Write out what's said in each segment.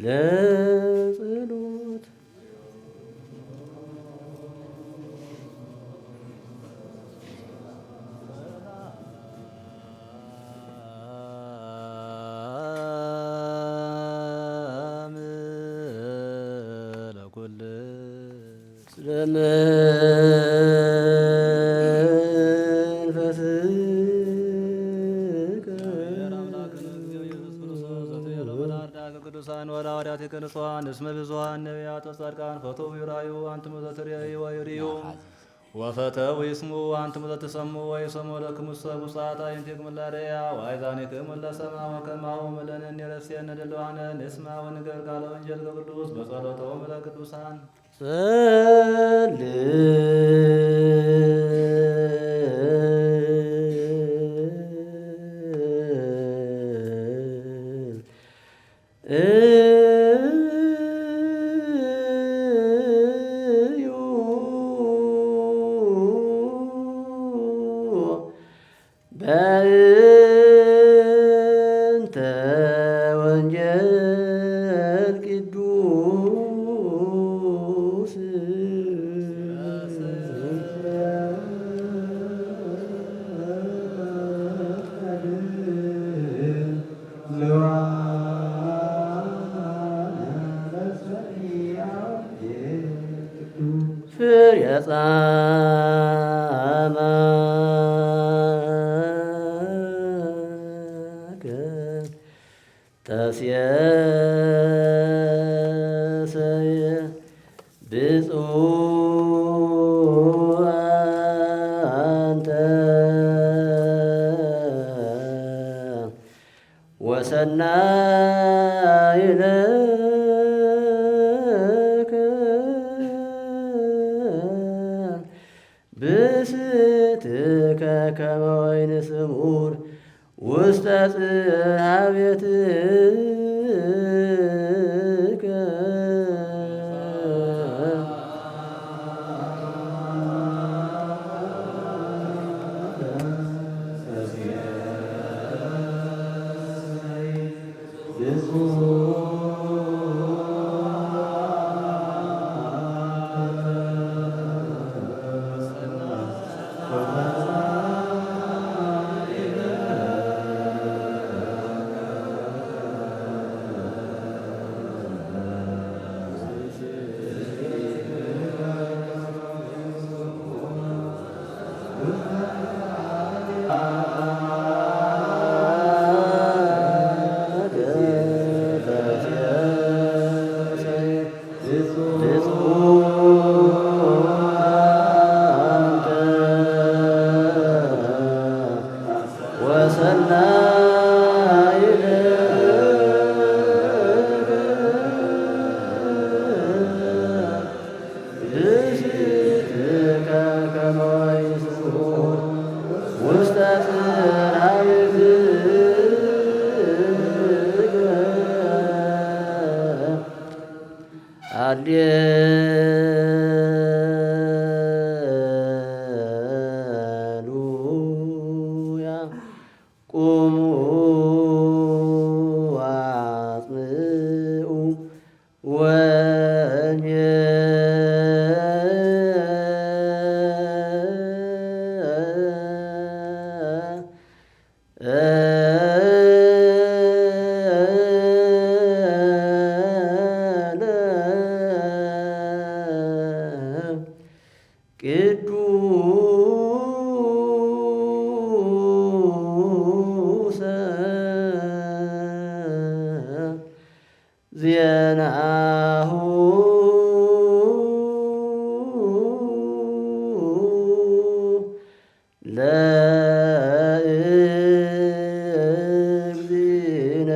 ለጸሎት ቅዱሳን ወላዋርያት የቅዱሳን እስመ ብዙኃን ነቢያት ወጻድቃን ፈተው ይራዩ አንትሙ ዘትሬዩ ወይርዩ ወፈተው ይስሙ አንትሙ ዘትሰሙ ወይሰሙ ለክሙሰ ብፁዓት አይንቲክሙ ለርእያ ወአይዛኒክሙ ለሰማ ወከማሁ ምለንን የረስየነ ድልዋነ ንስማ ወንገር ቃለ ወንጌል ቅዱስ በጸሎተው ለቅዱሳን በእንተ ወንጌል ቅዱስ ፍሬ ጻማከ ተስየሰየ ብፁዕ አንተ ወሰናይ ለከ ብስትከ ከመ ወይን ስሙር ውስተ ጽርሐ ቤትከ ሃሌሉያ ቁሙ አጽምዑ ቅዱሰ ዜናሁ ለእግዚእነ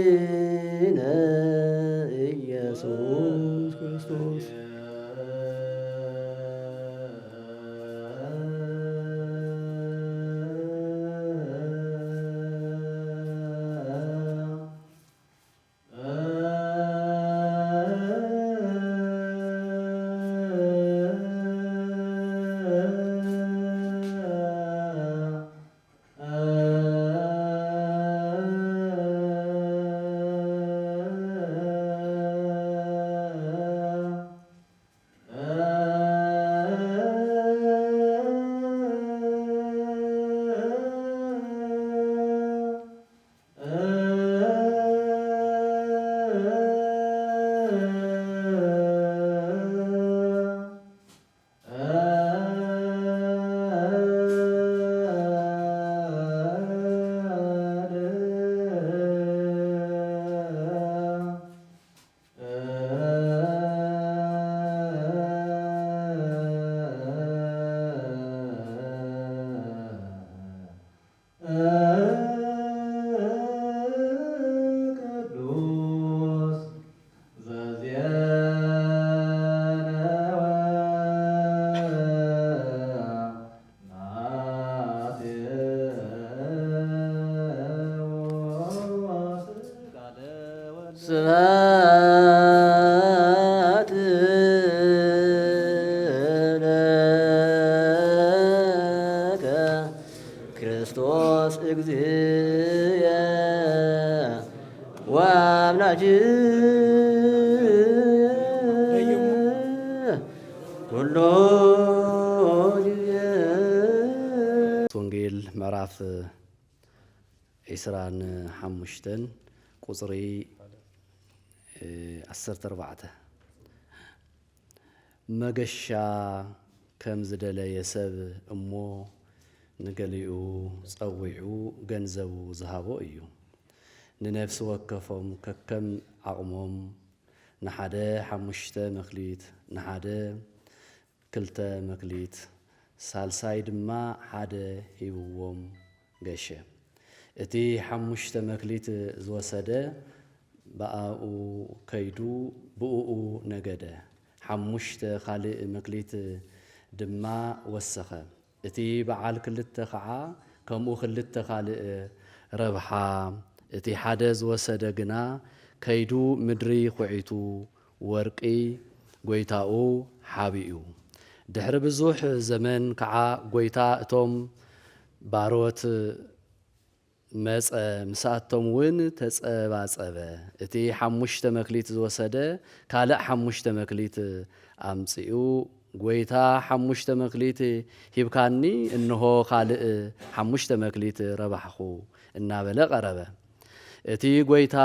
ወመድኃኒነ ኢየሱስ ክርስቶስ ወዳጅ ኩሎ ጊዜ ወንጌል ምዕራፍ 25 ቁጽሪ 14 መገሻ ከም ዝደለየ ሰብ እሞ ንገሊኡ ጸዊዑ ገንዘቡ ዝሃቦ እዩ ንነፍሲ ወከፎም ከከም ዓቕሞም ንሓደ 5 መክሊት ንሓደ 2 መክሊት ሳልሳይ ድማ ሓደ ሂብዎም ገሸ እቲ 5 መክሊት ዝወሰደ በአኡ ከይዱ ብኡኡ ነገደ 5 ካልእ መክሊት ድማ ወሰኸ እቲ በዓል 2 ከዓ ከምኡ 2 ካልእ ረብሓ እቲ ሓደ ዝወሰደ ግና ከይዱ ምድሪ ኹዒቱ ወርቂ ጎይታኡ ሓቢኡ ድሕሪ ብዙሕ ዘመን ከዓ ጎይታ እቶም ባሮት መጸ ምሳቶም ውን ተጸባጸበ እቲ 5 መክሊት ዝወሰደ ካልእ 5 መክሊት አምጺኡ ጎይታ 5 መክሊት ሂብካኒ እንሆ ካልእ 5 መክሊት ረባሕኹ እናበለ ቀረበ እቲ ጎይታ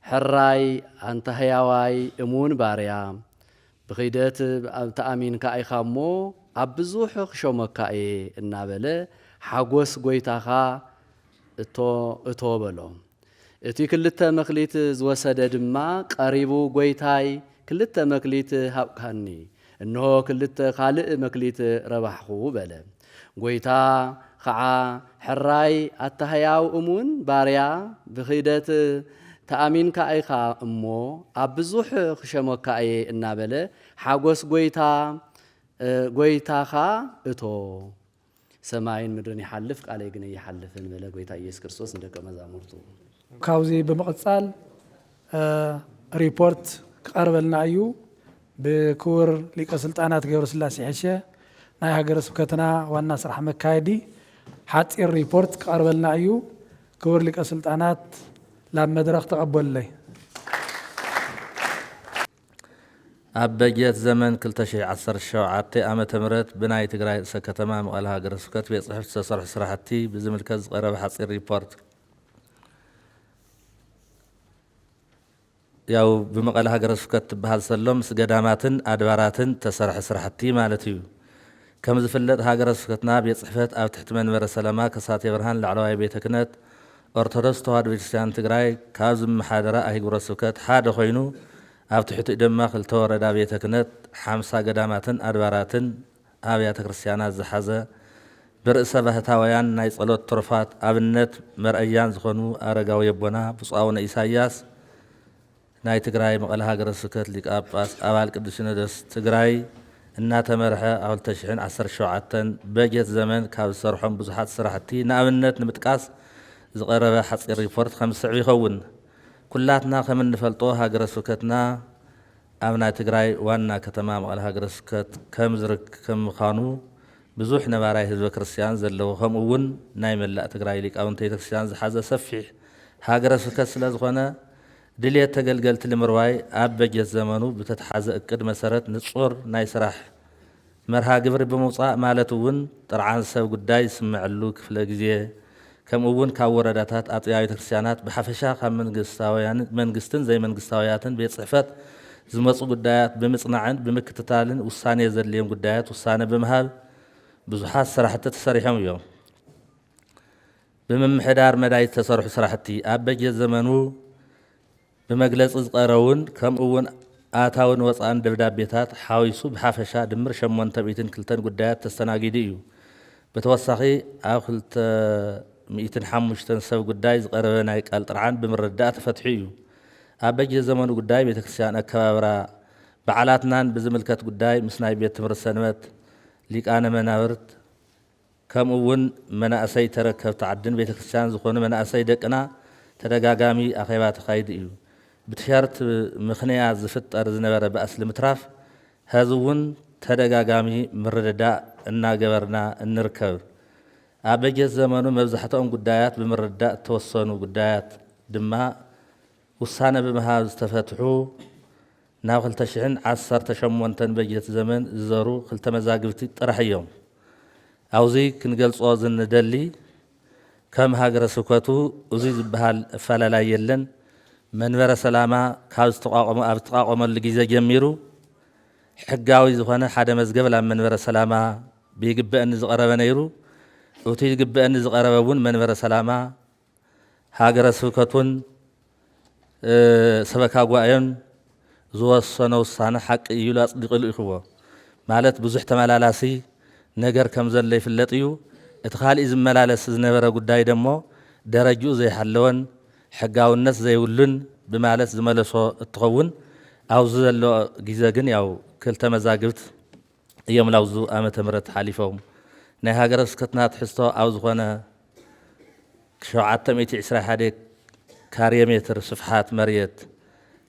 ሕራይ አንተ ህያዋይ እሙን ባርያ ብኺደት ተኣሚንካ ኢኻ እሞ ኣብ ብዙሕ ክሾመካ እየ እናበለ ሓጎስ ጎይታኻ እቶ በሎ እቲ 2 መክሊት ዝወሰደ ድማ ቀሪቡ ጎይታይ 2 መክሊት ሃብካኒ እንሆ 2 ካልእ መክሊት ረባሕኹ በለ ጎይታ ከዓ ሕራይ ኣተህያው እሙን ባርያ ብኺደት ተኣሚንካ ኢኻ እሞ ኣብ ብዙሕ ክሸመካ እየ እናበለ ሓጎስ ጎይታኻ እቶ ሰማይን ምድርን ይሓልፍ ቃለይ ግን ይሓልፍን በለ ጎይታ ኢየሱስ ክርስቶስ እንደቀ መዛሙርቱ ካብዚ ብምቕጻል ሪፖርት ክቐርበልና እዩ ብክቡር ሊቀ ስልጣናት ገብረስላሴ ሕሸ ናይ ሃገረ ስብከትና ዋና ስራሕ መካየዲ ሓፂር ሪፖርት ክቐርበልና እዩ ክቡር ሊቀ ስልጣናት ላብ መድረኽ ተቐበሉለይ ኣብ በጀት ዘመን 2017 ዓመተ ምህረት ብናይ ትግራይ ርእሰ ከተማ መቐለ ሃገረ ስብከት ቤት ጽሕፈት ዝተሰርሑ ስራሕቲ ብዝምልከት ዝቐረበ ሓፂር ሪፖርት ያው ብመቐለ ሃገረ ስብከት ትበሃል ዘሎ ምስ ገዳማትን ኣድባራትን ተሰርሐ ስራሕቲ ማለት እዩ ከም ዝፍለጥ ሃገረ ስብከትና ቤት ጽሕፈት ኣብ ትሕቲ መንበረ ሰላማ ከሳቴ ብርሃን ላዕለዋይ ቤተ ክህነት ኦርቶዶክስ ተዋህዶ ቤተክርስቲያን ትግራይ ካብ ዝመሓደራ ኣህጉረ ስብከት ሓደ ኮይኑ ኣብ ትሕቲኡ ድማ 2 ወረዳ ቤተ ክህነት 50 ገዳማትን ኣድባራትን ኣብያተ ክርስቲያናት ዝሓዘ ብርእሰ ባህታውያን ናይ ጸሎት ትሩፋት ኣብነት መርአያን ዝኾኑ ኣረጋዊ የቦና ብፁዕ ኣቡነ ኢሳያስ ናይ ትግራይ መቐለ ሃገረ ስብከት ሊቀ ጳጳስ ኣባል ቅዱስ ሲኖዶስ ትግራይ እናተመርሐ ኣብ 2017 በጀት ዘመን ካብ ዝሰርሖም ብዙሓት ስራሕቲ ንኣብነት ንምጥቃስ ዝቐረበ ሓፂር ሪፖርት ከም ዝስዕብ ይኸውን ኩላትና ከም እንፈልጦ ሃገረ ስብከትና ኣብ ናይ ትግራይ ዋና ከተማ መቐለ ሃገረ ስብከት ከም ዝርከብ ምዃኑ ብዙሕ ነባራይ ህዝበ ክርስቲያን ዘለዎ ከምኡ እውን ናይ መላእ ትግራይ ሊቃውንቲ ቤተ ክርስቲያን ዝሓዘ ሰፊሕ ሃገረ ስብከት ስለ ዝኾነ ድልየት ተገልገልቲ ንምርዋይ ኣብ በጀት ዘመኑ ብተተሓዘ እቅድ መሰረት ንጹር ናይ ስራሕ መርሃ ግብሪ ብምውፃእ ማለት እውን ጥርዓን ሰብ ጉዳይ ዝስምዐሉ ክፍለ ግዜ ከምኡ እውን ካብ ወረዳታት ኣጥቢያ ቤተ ክርስቲያናት ብሓፈሻ ካብ መንግስትን ዘይመንግስታውያትን ቤት ጽሕፈት ዝመፁ ጉዳያት ብምጽናዕን ብምክትታልን ውሳኔ ዘድልዮም ጉዳያት ውሳነ ብምሃብ ብዙሓት ስራሕቲ ተሰሪሖም እዮም ብምምሕዳር መዳይ ዝተሰርሑ ስራሕቲ ኣብ በጀት ዘመኑ ብመግለፂ ዝቐረቡን ከምኡ እውን ኣታውን ወፃእን ደብዳቤታት ሓዊሱ ብሓፈሻ ድምር 802 ጉዳያት ተስተናጊዱ እዩ ብተወሳኺ ኣብ 205 ሰብ ጉዳይ ዝቐረበ ናይ ቃል ጥርዓን ብምርዳእ ተፈትሑ እዩ ኣብ በጀት ዘመኑ ጉዳይ ቤተ ክርስቲያን ኣከባብራ በዓላትናን ብዝምልከት ጉዳይ ምስ ናይ ቤት ትምህርቲ ሰንበት ሊቃነ መናብርት ከምኡ እውን መናእሰይ ተረከብቲ ዓድን ቤተ ክርስቲያን ዝኾኑ መናእሰይ ደቅና ተደጋጋሚ ኣኼባ ተኻይዱ እዩ ብትሸርት ምኽንያት ዝፍጠር ዝነበረ በእስ ንምትራፍ ሕዚ እውን ተደጋጋሚ ምርድዳእ እናገበርና እንርከብ ኣብ በጀት ዘመኑ መብዛሕትኦም ጉዳያት ብምርዳእ ተወሰኑ ጉዳያት ድማ ውሳነ ብምሃብ ዝተፈትሑ ናብ 2018 በጀት ዘመን ዝዘሩ 2 መዛግብቲ ጥራሕ እዮም። ኣብዚ ክንገልጾ ዝንደሊ ከም ሃገረ ስብከቱ እዙይ ዝበሃል ኣፈላላይ የለን መንበረ ሰላማ ካብ ዝተቋቋመሉ ግዜ ጀሚሩ ሕጋዊ ዝኾነ ሓደ መዝገብ ላብ መንበረ ሰላማ ብይግብአኒ ዝቐረበ ነይሩ። እቲ ይግብአኒ ዝቐረበ እውን መንበረ ሰላማ ሃገረ ስብከቱን ሰበካ ጉባኤን ዝወሰነ ውሳነ ሓቂ እዩ ኢሉ ኣፅዲቑሉ ይኽዎ ማለት ብዙሕ ተመላላሲ ነገር ከም ዘሎ ይፍለጥ እዩ። እቲ ካልእ ዝመላለስ ዝነበረ ጉዳይ ደሞ ደረጅኡ ዘይሓለወን ሕጋውነት ዘይብሉን ብማለት ዝመለሶ እትኸውን ኣብዚ ዘሎ ግዜ ግን ያው 2 መዛግብት እዮም ላውዙ ዓመተ ምህረት ሓሊፎም ናይ ሃገረ ስብከትና ትሕዝቶ ኣብ ዝኾነ 721 ካሬ ሜትር ስፍሓት መሬት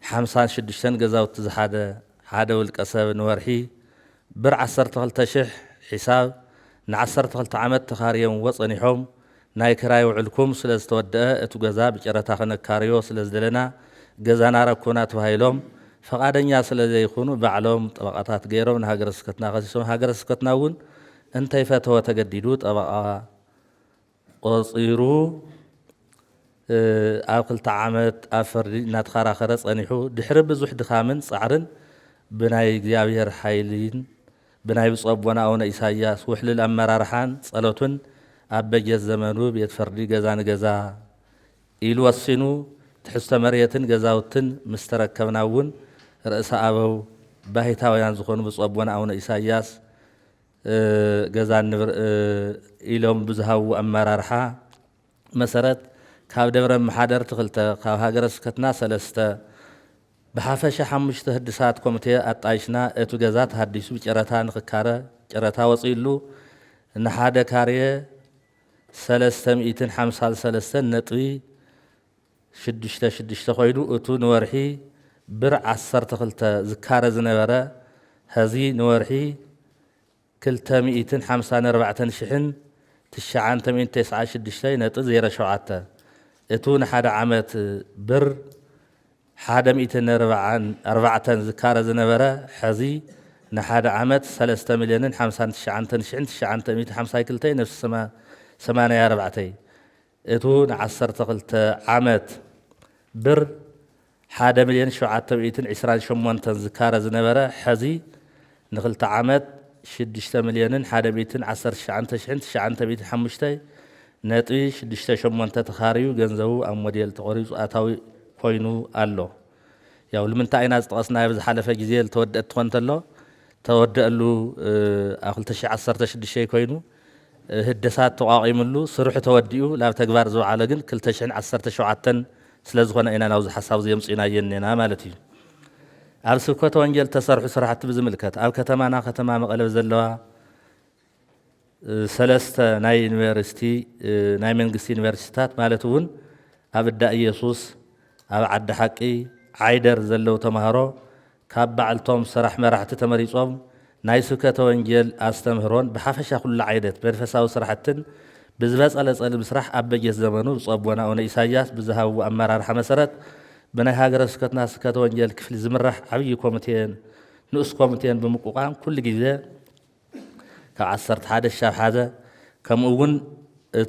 56 ገዛውቲ ሓደ ውልቀ ሰብ ንወርሒ ብር 12,000 ሒሳብ ን12 ዓመት ተኻርዮም ወፀኒሖም ናይ ክራይ ውዕልኩም ስለ ዝተወድአ እቲ ገዛ ብጨረታ ክነካርዮ ስለ ዝደለና ገዛና ረኩና ተባሂሎም ፈቃደኛ ስለ ዘይኹኑ ባዕሎም ጠበቃታት ገይሮም ንሃገረ ስብከትና ከሲሶም ሃገረ ስብከትና እውን እንተይፈተወ ተገዲዱ ጠበቃ ቆፂሩ ኣብ 2 ዓመት ኣብ ፍርዲ እናተኸራኸረ ፀኒሑ ድሕሪ ብዙሕ ድኻምን ፃዕርን ብናይ እግዚኣብሔር ሓይልን ብናይ ብፁዕ ኣቦና ኣቡነ ኢሳያስ ውሕልል ኣመራርሓን ጸሎቱን ኣብ በጀት ዘመኑ ቤት ፍርዲ ገዛ ንገዛ ኢሉ ወሲኑ ትሕዝቶ መሬትን ገዛውትን ምስ ተረከብና እውን ርእሰ ኣበው ባሕታውያን ዝኾኑ ብፁዕ ኣቦና ኣቡነ ኢሳያስ ገዛ ኢሎም ብዝሃቡ ኣመራርሓ መሰረት ካብ ደብረ መሓደር 2 ካብ ሃገረ ስብከትና 3 ብሓፈሻ 5 ህድሳት ኮሚቴ ኣጣይሽና እቲ ገዛ ተሃዲሱ ብጨረታ ንኽካረ ጨረታ ወፂሉ ንሓደ ካሬ 353.66 ኮይኑ እቱ ንወርሒ ብር 12 ዝካረ ዝነበረ ሕዚ ንወርሒ 254,996.07 እቱ ንሓደ ዓመት ብር 140 ዝካረ ዝነበረ ሕዚ ንሓደ ዓመት 3,059,952 ነፍሲ 84 እቱ ን12 ዓመት ብር 1,728 ዝካረ ዝነበረ ሕዚ ን2 ዓመት 6,119,905 ተኻርዩ ገንዘቡ ኣብ ሞዴል ተቆሪፁ ኣታዊ ኮይኑ ኣሎ። ያው ንምንታይ ኢና ዝጠቐስናዮ ብዝሓለፈ ግዜ ዝተወድአ ትኾን ተሎ ተወድአሉ ኣብ 2016 ኮይኑ ህደሳት ተቋቒሙሉ ስርሑ ተወዲኡ ላብ ተግባር ዝወዓለ ግን 2017 ስለ ዝኾነ ኢና ናብዚ ሓሳብ ዘምፂና የኔና ማለት እዩ። ኣብ ስብከተ ወንጌል ተሰርሑ ስራሕቲ ብዝምልከት ኣብ ከተማና ከተማ መቐለ ዘለዋ 3 ናይ ዩኒቨርሲቲ ናይ መንግስቲ ዩኒቨርሲቲታት ማለት እውን ኣብ እዳ ኢየሱስ ኣብ ዓዲ ሓቂ ዓይደር ዘለው ተምሃሮ ካብ ባዕልቶም ስራሕ መራሕቲ ተመሪፆም ናይ ስብከተ ወንጌል ኣስተምህሮን ብሓፈሻ ኩሉ ዓይነት መንፈሳዊ ስራሕትን ብዝበፀለፀሊ ምስራሕ ኣብ በጀት ዘመኑ ብፁዕ ኣቦና ኣቡነ ኢሳያስ ብዝሃብዎ ኣመራርሓ መሰረት ብናይ ሃገረ ስብከትና ስብከተ ወንጌል ክፍሊ ዝምራሕ ዓብይ ኮሚቴን ንኡስ ኮሚቴን ብምቁቋም ኩሉ ግዜ ካብ 11 ሻብ ሓዘ ከምኡ እውን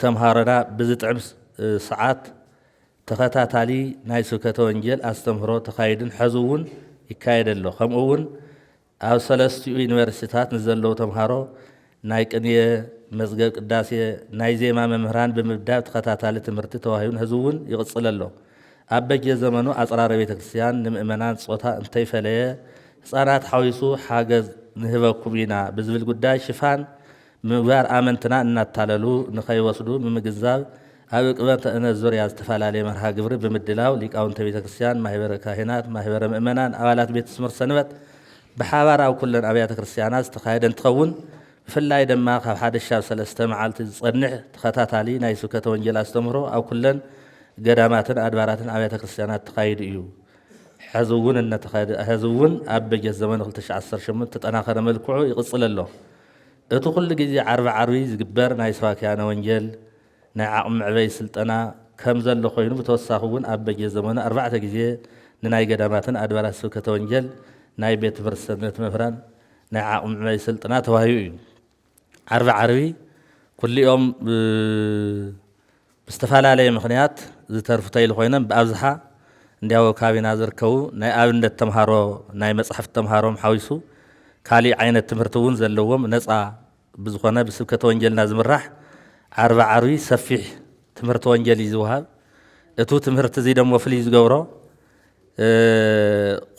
ተምሃሮና ብዝጥዕም ሰዓት ተኸታታሊ ናይ ስብከተ ወንጌል ኣስተምህሮ ተኻይድን ሕዚ እውን ይካየድ ኣሎ። ከምኡ እውን ኣብ 3 ዩኒቨርሲቲታት ንዘለዉ ተምሃሮ ናይ ቅንየ መዝገብ ቅዳሴ ናይ ዜማ መምህራን ብምብዳብ ተኸታታሊ ትምህርቲ ተዋሂቡን ሕዚ እውን ይቕፅል ኣሎ። ኣብ በጀት ዘመኑ ኣፅራረ ቤተ ክርስቲያን ንምእመናን ፆታ እንተይፈለየ ህፃናት ሓዊሱ ሓገዝ ንህበኩም ኢና ብዝብል ጉዳይ ሽፋን ምግባር ኣመንትና እናታለሉ ንኸይወስዱ ብምግዛብ ኣብ ዕቅበተ እምነት ዙርያ ዝተፈላለየ መርሃ ግብሪ ብምድላው ሊቃውንተ ቤተ ክርስቲያን፣ ማህበረ ካህናት፣ ማህበረ ምእመናን፣ ኣባላት ቤተ ትምህርቲ ሰንበት ብሓባር ኣብ ኩለን ኣብያተ ክርስቲያናት ዝተኻየደ እንትኸውን ብፍላይ ድማ ካብ 1-3 መዓልቲ ዝፀንሕ ተኸታታሊ ናይ ስብከተ ወንጌል ኣስተምህሮ ኣብ ኩለን ገዳማትን ኣድባራትን ኣብያተ ክርስቲያናት ተኻይዱ እዩ። ሕዚ እውን ኣብ በጀት ዘመን 2018 ተጠናኸረ መልክዑ ይቕፅል ኣሎ። እቲ ኩሉ ግዜ ዓርቢ ዝግበር ናይ ሰባክያነ ወንጌል ናይ ዓቕሚ ምዕበይ ስልጠና ከም ዘሎ ኮይኑ ብተወሳኺ እውን ኣብ በየ ዘመኑ 4 ግዜ ንናይ ገዳማትን ኣድባራት ስብከተ ወንጌል ናይ ቤት ትምህርቲ ሰንበት መምህራን ናይ ዓቕሚ ዕባይ ስልጠና ተዋሂቡ እዩ። ዓርቢ ዓርቢ ኩሊኦም ብዝተፈላለየ ምክንያት ዝተርፉ ተይሉ ኮይኖም ብኣብዝሓ እንዲያው ካቢና ዝርከቡ ናይ ኣብነት ተምሃሮ ናይ መፅሓፍ ተምሃሮም ሓዊሱ ካሊእ ዓይነት ትምህርቲ እውን ዘለዎም ነፃ ብዝኾነ ብስብከተ ወንጌልና ዝምራሕ ዓርቢ ዓርቢ ሰፊሕ ትምህርቲ ወንጌል እዩ ዝወሃብ። እቱ ትምህርቲ እዚ ደሞ ፍልይ ዝገብሮ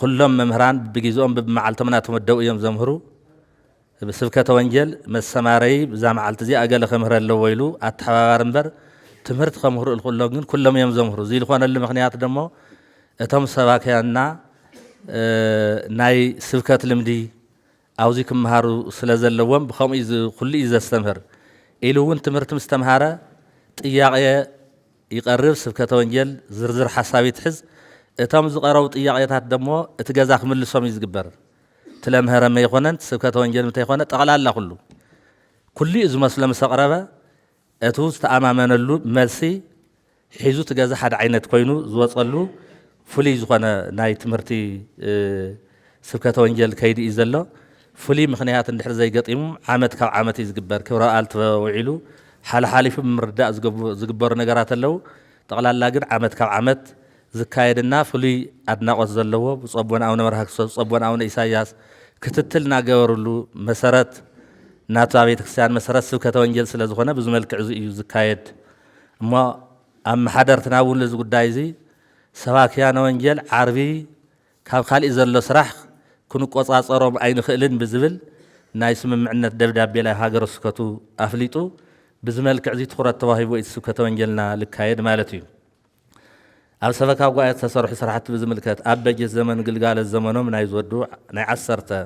ኩሎም መምህራን ብግዜኦም ብመዓልቶም እናተመደቡ እዮም ዘምህሩ። ብስብከተ ወንጌል መሰማረይ ብዛ መዓልቲ እዚ ኣገለ ከምህር ኣለዎ ኢሉ ኣተሓባባሪ እምበር ትምህርቲ ከምህሩ ኩሎም ግን ኩሎም እዮም ዘምህሩ። እዚ ዝኾነሉ ምክንያት ደሞ እቶም ሰባክያና ናይ ስብከት ልምዲ ኣብዚ ክመሃሩ ስለ ዘለዎም ብከምኡ ኩሉ እዩ ዘስተምህር ኢሉ እውን ትምህርቲ ምስ ተምሃረ ጥያቄ ይቐርብ። ስብከተ ወንጌል ዝርዝር ሓሳብ ይትሕዝ። እቶም ዝቐረቡ ጥያቄታት ደሞ እቲ ገዛ ክምልሶም እዩ ዝግበር። ትለምሃረመ ይኮነን ስብከተ ወንጌል ምንታይ ይኮነ ጠቕላላ ኩሉ እዩ ዝመስሎ ምስ ኣቕረበ እቱ ዝተኣማመነሉ መልሲ ሒዙ እቲ ገዛ ሓደ ዓይነት ኮይኑ ዝወፀሉ ፍሉይ ዝኾነ ናይ ትምህርቲ ስብከተ ወንጌል ከይዲ እዩ ዘሎ። ፍሉይ ምክንያት እንድሕር ዘይገጢሙ ዓመት ካብ ዓመት እዩ ዝግበር። ክብረ በዓል ተውዒሉ ሓላሓሊፉ ብምርዳእ ዝግበሩ ነገራት ኣለዉ። ጠቕላላ ግን ዓመት ካብ ዓመት ዝካየድና ፍሉይ ኣድናቆት ዘለዎ ብፁእ ኣቦና ኣቡነ መርሃ ክርስቶስ ብፁእ ኣቦና ኣቡነ ኢሳያስ ክትትል እናገበሩሉ መሰረት ናቱ ቤተ ክርስቲያን መሰረት ስብከተ ወንጌል ስለ ዝኾነ ብዙ መልክዕ እዩ ዝካየድ እሞ ኣብ መሓደርትና እውን እዚ ጉዳይ እዚ ሰባክያነ ወንጌል ዓርቢ ካብ ካሊእ ዘሎ ስራሕ ክንቆፃፀሮም ኣይንኽእልን ብዝብል ናይ ስምምዕነት ደብዳቤ ላይ ሃገረ ስብከቱ ኣፍሊጡ ብዚ መልክዕ እዚ ትኩረት ተዋሂቡ እቲ ስብከተ ወንጌልና ልካየድ ማለት እዩ። ኣብ ሰበካ ጉባኤ ዝተሰርሑ ስራሕቲ ብዝምልከት ኣብ በጀት ዘመን ግልጋሎት ዘመኖም ናይ ዝወዱ ናይ 10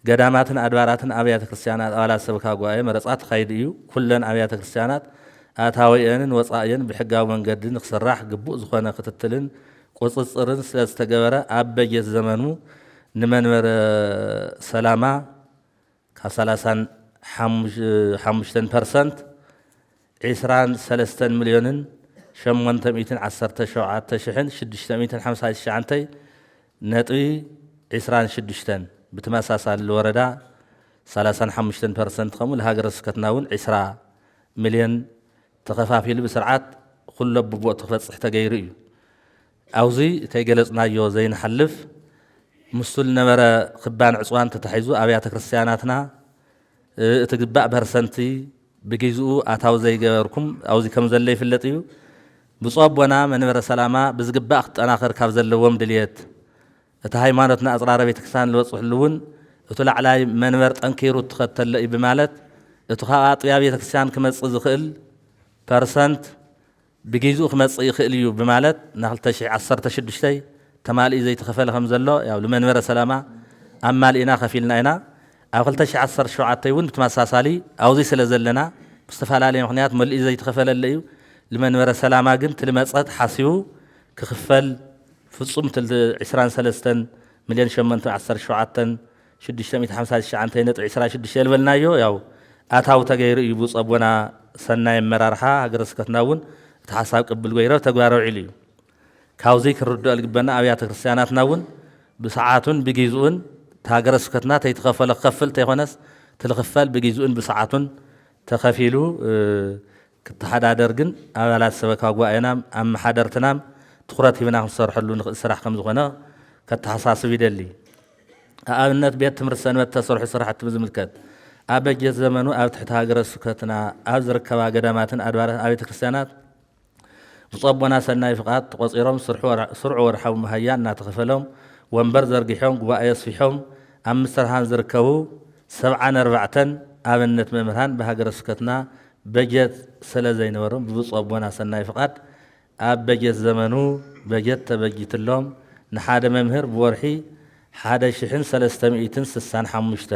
ገዳማትን ኣድባራትን ኣብያተ ክርስቲያናት ኣባላት ሰበካ ጉባኤ መረፃ ተኻይድ እዩ። ኩለን ኣብያተ ክርስቲያናት ኣታዊአንን ወፃእየን ብሕጋዊ መንገዲ ንክስራሕ ግቡእ ዝኾነ ክትትልን ቁፅፅርን ስለ ዝተገበረ ኣብ በጀት ዘመኑ ንመንበረ ሰላማ ካብ 35% 23 ሚልዮንን 817,659 ነጥቢ 26 ብተመሳሳሊ ወረዳ 35% ከምኡ ለሃገረ ስብከትና እውን 20 ሚልዮን ተኸፋፊሉ ብስርዓት ኩሉ ብቦቱ ክበፅሕ ተገይሩ እዩ። ኣብዚ ተይገለፅናዮ ዘይንሓልፍ ምስቱ ዝነበረ ክባን ዕፅዋን ተታሒዙ ኣብያተ ክርስቲያናትና እቲ ግባእ ፐርሰንቲ ብግዚኡ ኣታዊ ዘይገበርኩም ኣብዚ ከም ዘሎ ይፍለጥ እዩ። ብፁእ ኣቦና መንበረ ሰላማ ብዝግባእ ክጠናኸር ካብ ዘለዎም ድልየት እቲ ሃይማኖትና ኣፅራረ ቤተክርስትያን ዝበፅሕሉ እውን እቲ ላዕላይ መንበር ጠንኪሩ ትኸተለ እዩ ብማለት እቲ ካብ ኣጥቢያ ቤተክርስትያን ክመፅእ ዝኽእል ፐርሰንት ብግዚኡ ክመፅእ ይኽእል እዩ ብማለት ና2016 ተማሊኡ ዘይተኸፈለ ከም ዘሎ ያው ለመንበረ ሰላማ ኣማሊእና ከፊልና ኢና። ኣብ 2017 እውን ብተመሳሳሊ ኣብዚ ስለ ዘለና ብዝተፈላለየ ምክንያት መሊኡ ዘይተኸፈለለ እዩ። ለመንበረ ሰላማ ግን ትልመፀት ሓሲቡ ክኽፈል ፍጹም 23,817,659.26 ልበልናዮ ያው ኣታዊ ተገይሩ እዩ። ብፁእ ኣቦና ሰናይ ኣመራርሓ ሃገረ ስብከትና እውን እቲ ሓሳብ ቅብል ገይሮ ተግባራዊ ዒሉ እዩ። ካብዚ ክንርድኦ ዝግበና ኣብያተ ክርስቲያናትና እውን ብሰዓቱን ብግዚኡን ሃገረ ስብከትና ተይተኸፈለ ክኸፍል ተይኮነስ ትልኽፈል ብግዚኡን ብሰዓቱን ተኸፊሉ ክትሓዳደር ግን ኣባላት ሰበካ ጉባኤና ኣመሓደርትና ትኩረት ሂብና ክንሰርሐሉ ንኽእል ስራሕ ከም ዝኾነ ከተሓሳስብ ይደሊ። ኣብነት ቤት ትምህርቲ ሰንበት ተሰርሑ ስራሕቲ ብዝምልከት ኣብ በጀት ዘመኑ ኣብ ትሕቲ ሃገረ ስብከትና ኣብ ዝርከባ ገዳማትን ኣድባራት ኣብያተ ክርስቲያናት ብፁእ ኣቦና ሰናይ ፍቓድ ተቆፂሮም ስርዑ ወርሓዊ መሃያ እናተኸፈሎም ወንበር ዘርጊሖም ጉባኤ ኣስፊሖም ኣብ ምስርሓን ዝርከቡ 74 ኣብነት መምህራን ብሃገረ ስብከትና በጀት ስለ ዘይነበሮም ብብፁእ ኣቦና ሰናይ ፍቓድ ኣብ በጀት ዘመኑ በጀት ተበጅትሎም ንሓደ መምህር ብወርሒ 1,365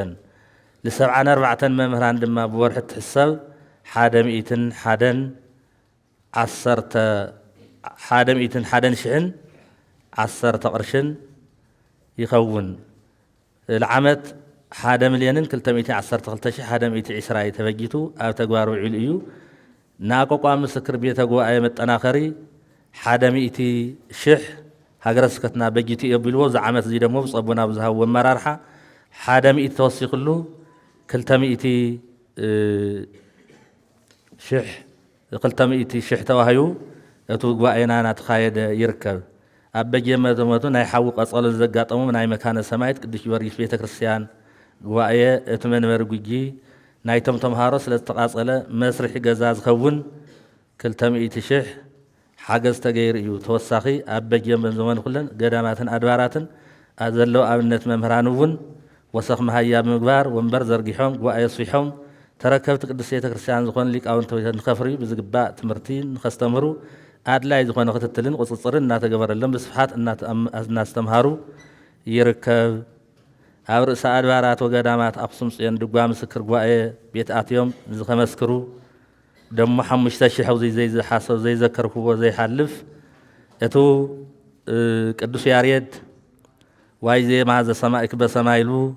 ለ74 መምህራን ድማ ብወርሒ ትሕሰብ 1,110 ቅርሽን ይኸውን። ለዓመት 1,212,120 ተበጂቱ ኣብ ተግባር ውዒሉ እዩ። ناقوقا مسكر بيتا قوائي متناخري حدا مئتي شح هاقر سكتنا بجيتي يبلو زعامت زي دمو بصبونا بزها ومرارحة حدا مئتي توصيق له كلتا مئتي شح قلتا مئتي شح تواهيو اتو قوائينا نتخايد يركب أبجي مدمتو ناي حاوق أصال الزقاطمو من أي مكان السمايت قدش يوريش بيتا كريستيان قوائي اتمن مرقجي ناي تمتم هارس لستقاصلة مسرح قزاز خون كلتا مئتي شح حاجز تغير يو توساخي أبجي من زمان كلن قداماتن أدواراتن أزلو أبنت ممهرانون وسخ مهيا بمقبار ومبر زرقيحهم قوائي صيحهم تركبت قدسية كريستيان زخون ليك أو انتو نخفري بزقباء تمرتين نخستمرو أدلاي زخون نختتلين وصصرين ناتا قبر اللهم بصفحات الناس تمهارو يركب أو رأس أدوارات وقدامات أقسم سيان دقوا مسكر قوائي بيت آتيوم زخم اسكرو دم محمش تشيحو زي حاسو زي ذكركو زي حلف اتو قدس ياريد واي زي معزة سمائك بسمايلو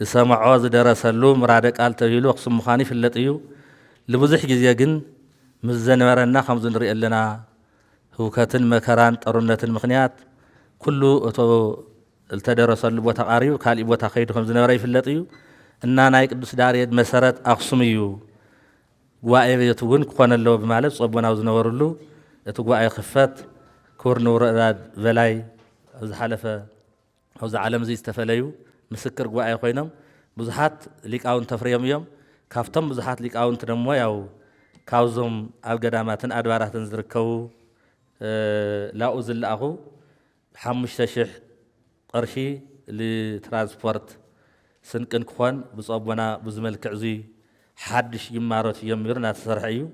سمعو درسلو مرادك قال تهيلو اقسم مخاني في اللطيو لبزح جزيا جن مزن ورنا خمزن رئي لنا هوكاتن مكران طرنة مخنيات كله اتو التدرسلو بوتقاريو كالي بوتقيدو خمزن ورأي في اللطيو إننا ناي قدس داريد مسارت أقسميو قوائي يتوون كوان اللو بمالب صبونا وزنورلو اتو قوائي خفات كور نور راد فلاي اوز حالفة اوز عالم زي استفليو مسكر قوائي خوينم بزحات ليك اون تفريم يوم كافتم بزحات ليك اون تنمو ياو كاوزم او قداماتن ادواراتن زركو لا اوزل اخو حمش تشح قرشي لترانسبورت سنكن كوان بصبونا بزملكع زي حدش يمارات يميرنا تسرحيو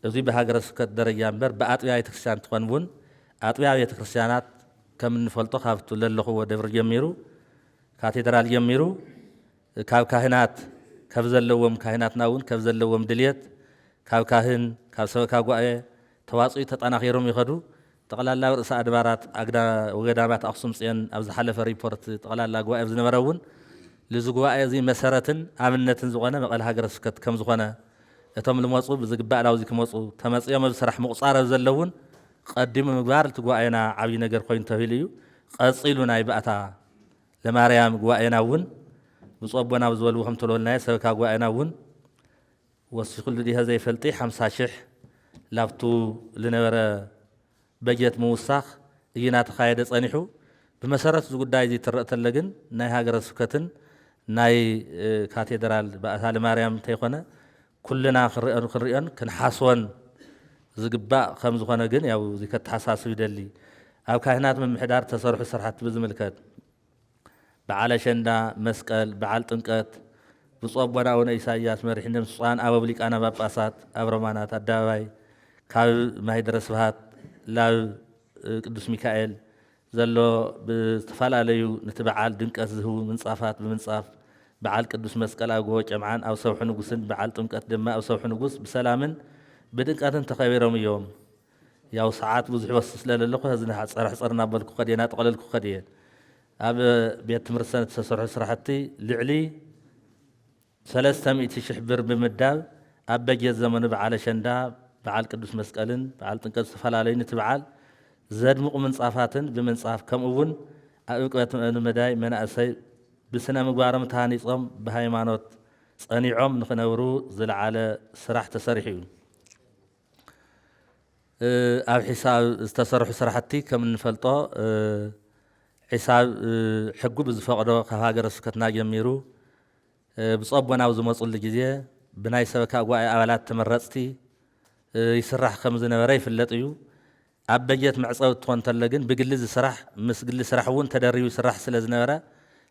ازي بهاجر سكت درجة امبر بأطبيعة كريستيان تقنبون أطبيعة كريستيانات كم نفلتو خافتو للخو ودبر يميرو كاتدرال يميرو كاب كاهنات كابزلوم كاهنات ناون كابزلوم دليت كاب كاهن كاب سبكا قوائي تواصي تطاناخيروم يخدو تقلال رأس أدبارات أقدا وقدامات أقسم سيان أبز حلف ريبورت تقلال قوائي بزنبرون لزقوا زي مسارتن عملنتن زغنا مقال هاجر سكت كم زغنا اتم الموصو بزقبا لاوزي كموصو تمصيا مسرح مقصار زلون قدم مغبار تغواينا عبي نجر خوين تهيليو قصيلونا يباتا لماريام غواينا ون بصوبنا بزولوهم تلولنا سبكا غواينا ون وسكل دي هذا يفلطي 50 شح لافتو لنبره بجت موسخ ينا تخايد صنيحو بمسارات زغداي زي ترأتلغن ناي هاجر سكتن ناي كاتدرال بأسال مريم تيخونه كلنا خريان كنحاسون زقباء خمس خونه جن ياو زي كتحساسو يدلي او كاهنات من محدار تسرحو سرحت بزملكات بعال شندا مسقل بعال طنقت بصوبنا ون إساياس مرحنا صان ابابليك انا باباسات ابرمانات ادباي كاب مايدرس بهات لا قدوس ميكائيل زلو بتفالاليو نتبعال دنقات زهو منصافات بمنصاف بعال قدوس مسقل اغو جمعان او سوح نغسن بعال طنقت دما او سوح نغس بسلامن بدنقاتن تخيبرهم يوم ياو ساعات بزح وسس للخو هزنا صرنا بالكو قدينا تقللكو قديه اب بيت مرسنت تسرح سرحتي لعلي 300 شح بر بمداب ابجي زمن بعال شندا بعال قدوس مسقلن بعال طنقت تفالالي نتبعال زاد مقوم منصافاتن بمنصاف كم اون اقبت مداي مناسي بسنا مغبارم تانيصم بهايمانوت صنيعم نخنورو زلعاله سراح تسرحيو اب حساب استسرح سرحتي كم نفلطو حساب حقو بزفقدو كهاجر سكتنا جميرو بصبنا وزمصل غزيه بناي سبكا غواي ابالات تمرصتي يسرح خمز نبري فلطيو أبجت معصوت تونتلقن بقلز سرح مسقل سرح وون تدريو سرح سلازنبرة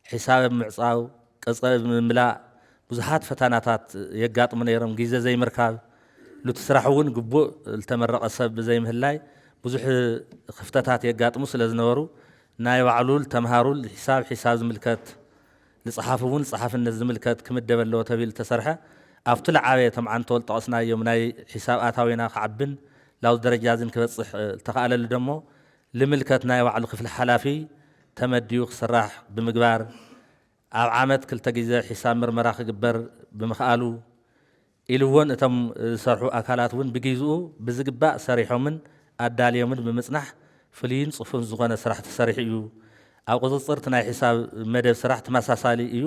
حساب معصاو قصب ملا بزحات فتاناتات يقاط من يرم جيزة زي مركاب لو تسرحون قبو التمرق السب زي مهلاي بزح خفتاتات يقاط مسلازنبرو ناي وعلول تمهارول حساب ملكات لصحافون صحاف الناس ملكات كمدبل لو تبيل تسرحه افتل عاويه طبعا تول طقسنا يوم ناي حساب اتاوينا خعبن لاو درجة زين كبصح تقال الدمو لملكتنا يوعلو خفل حلافي تمديو سراح بمقبار او عامت كل تجيزة حساب مرمراخ قبر بمخالو ኢሉውን እቶም ዝሰርሑ ኣካላት እውን ብግዚኡ ብዝግባእ ሰሪሖምን ኣዳልዮምን ብምጽናሕ ፍሉይን ጽፉን ዝኾነ ስራሕ ተሰሪሑ እዩ ኣብ ቁፅፅር እቲ ናይ ሒሳብ መደብ ስራሕ ተመሳሳሊ እዩ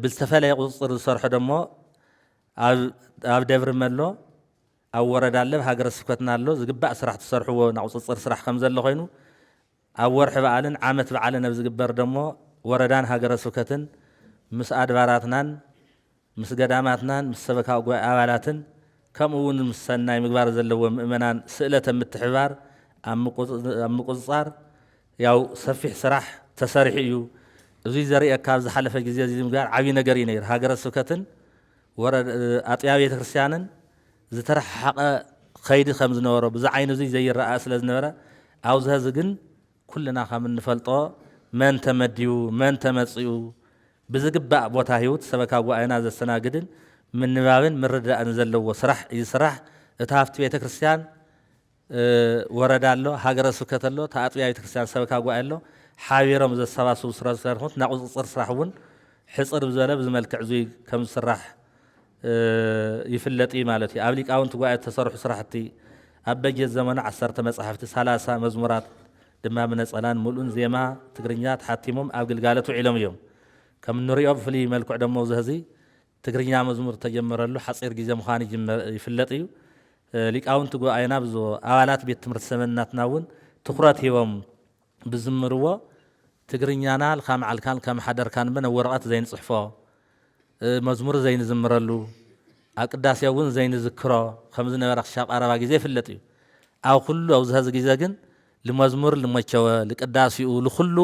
ብዝተፈለየ ቁፅፅር ዝሰርሖ ደሞ ኣብ ደብሪ መሎ ኣብ ወረዳ ኣሎ ሃገረ ስብከትና ኣሎ ዝግባእ ስራሕ ተሰርሕዎ ናይ ቁፅፅር ስራሕ ከም ዘሎ ኮይኑ ኣብ ወርሒ በዓልን ዓመት በዓልን ኣብ ዝግበር ደሞ ወረዳን ሃገረ ስብከትን ምስ ኣድባራትናን ምስ ገዳማትናን ምስ ሰበካ ጉባኤ ኣባላትን ከምኡ እውን ምስ ሰናይ ምግባር ዘለዎ ምእመናን ስእለተ ምትሕባር ኣብ ምቁፅፃር ያው ሰፊሕ ስራሕ ተሰሪሑ እዩ እዚ ዘሪአካ ኣብ ዝሓለፈ ግዜ እዚ ምግባር ዓብዪ ነገር እዩ ነይሩ ሃገረ ስብከትን ኣጥቢያ ቤተ ክርስቲያንን ዝተረሓሓቐ ከይዲ ከም ዝነበሮ ብዛ ዓይኑ እዚ ዘይረኣእ ስለ ዝነበረ ኣብዚ ሕዚ ግን ኩልና ከም እንፈልጦ መን ተመዲቡ መን ተመፂኡ ብዝግባእ ቦታ ሂወት ሰበካ ጉባኤና ዘስተናግድን ምንባብን ምርዳእን ዘለዎ ስራሕ እዩ ስራሕ እቲ ሃፍቲ ቤተ ክርስቲያን ወረዳ ኣሎ ሃገረ ስብከት ኣሎ ተኣጥቢያ ቤተ ክርስቲያን ሰበካ ጉባኤ ኣሎ ሓቢሮም ዘሰባስቡ ስራ ዝሰርሑት ናይ ቁፅፅር ስራሕ እውን ሕፅር ብዘለ ብዝመልክዕ እዙይ ከም ዝስራሕ ይፍለጥ ማለት እዩ ኣብ ሊቃውንቲ ጉባኤ ተሰርሑ ስራሕቲ ኣብ በጀት ዘመኑ 10 መፅሓፍቲ 30 መዝሙራት ድማ ብነፀላን ሙሉን ዜማ ትግርኛ ተሓቲሞም ኣብ ግልጋሎት ውዒሎም እዮም ከም እንሪኦ ብፍሉይ መልክዕ ደሞ ዝህዚ ትግርኛ መዝሙር ተጀመረሉ ሓፂር ግዜ ምዃኑ ይፍለጥ እዩ ሊቃውንቲ ጉባኤና ብዙ ኣባላት ቤት ትምህርቲ ሰመናትና እውን ትኩረት ሂቦም ብዝምርዎ ትግርኛና ልካም ዓልካን ከም ሓደርካን በነ ወረቐት ዘይንፅሕፎ መዝሙር ዘይንዝምረሉ ኣብ ቅዳሴ እውን ዘይንዝክሮ ከም ዝነበረ ክሻብ ቀረባ ግዜ ይፍለጥ እዩ ኣብ ኩሉ ኣብዚ ሕዚ ግዜ ግን ልመዝሙር ልመቸወ ልቅዳሲኡ ልኩሉ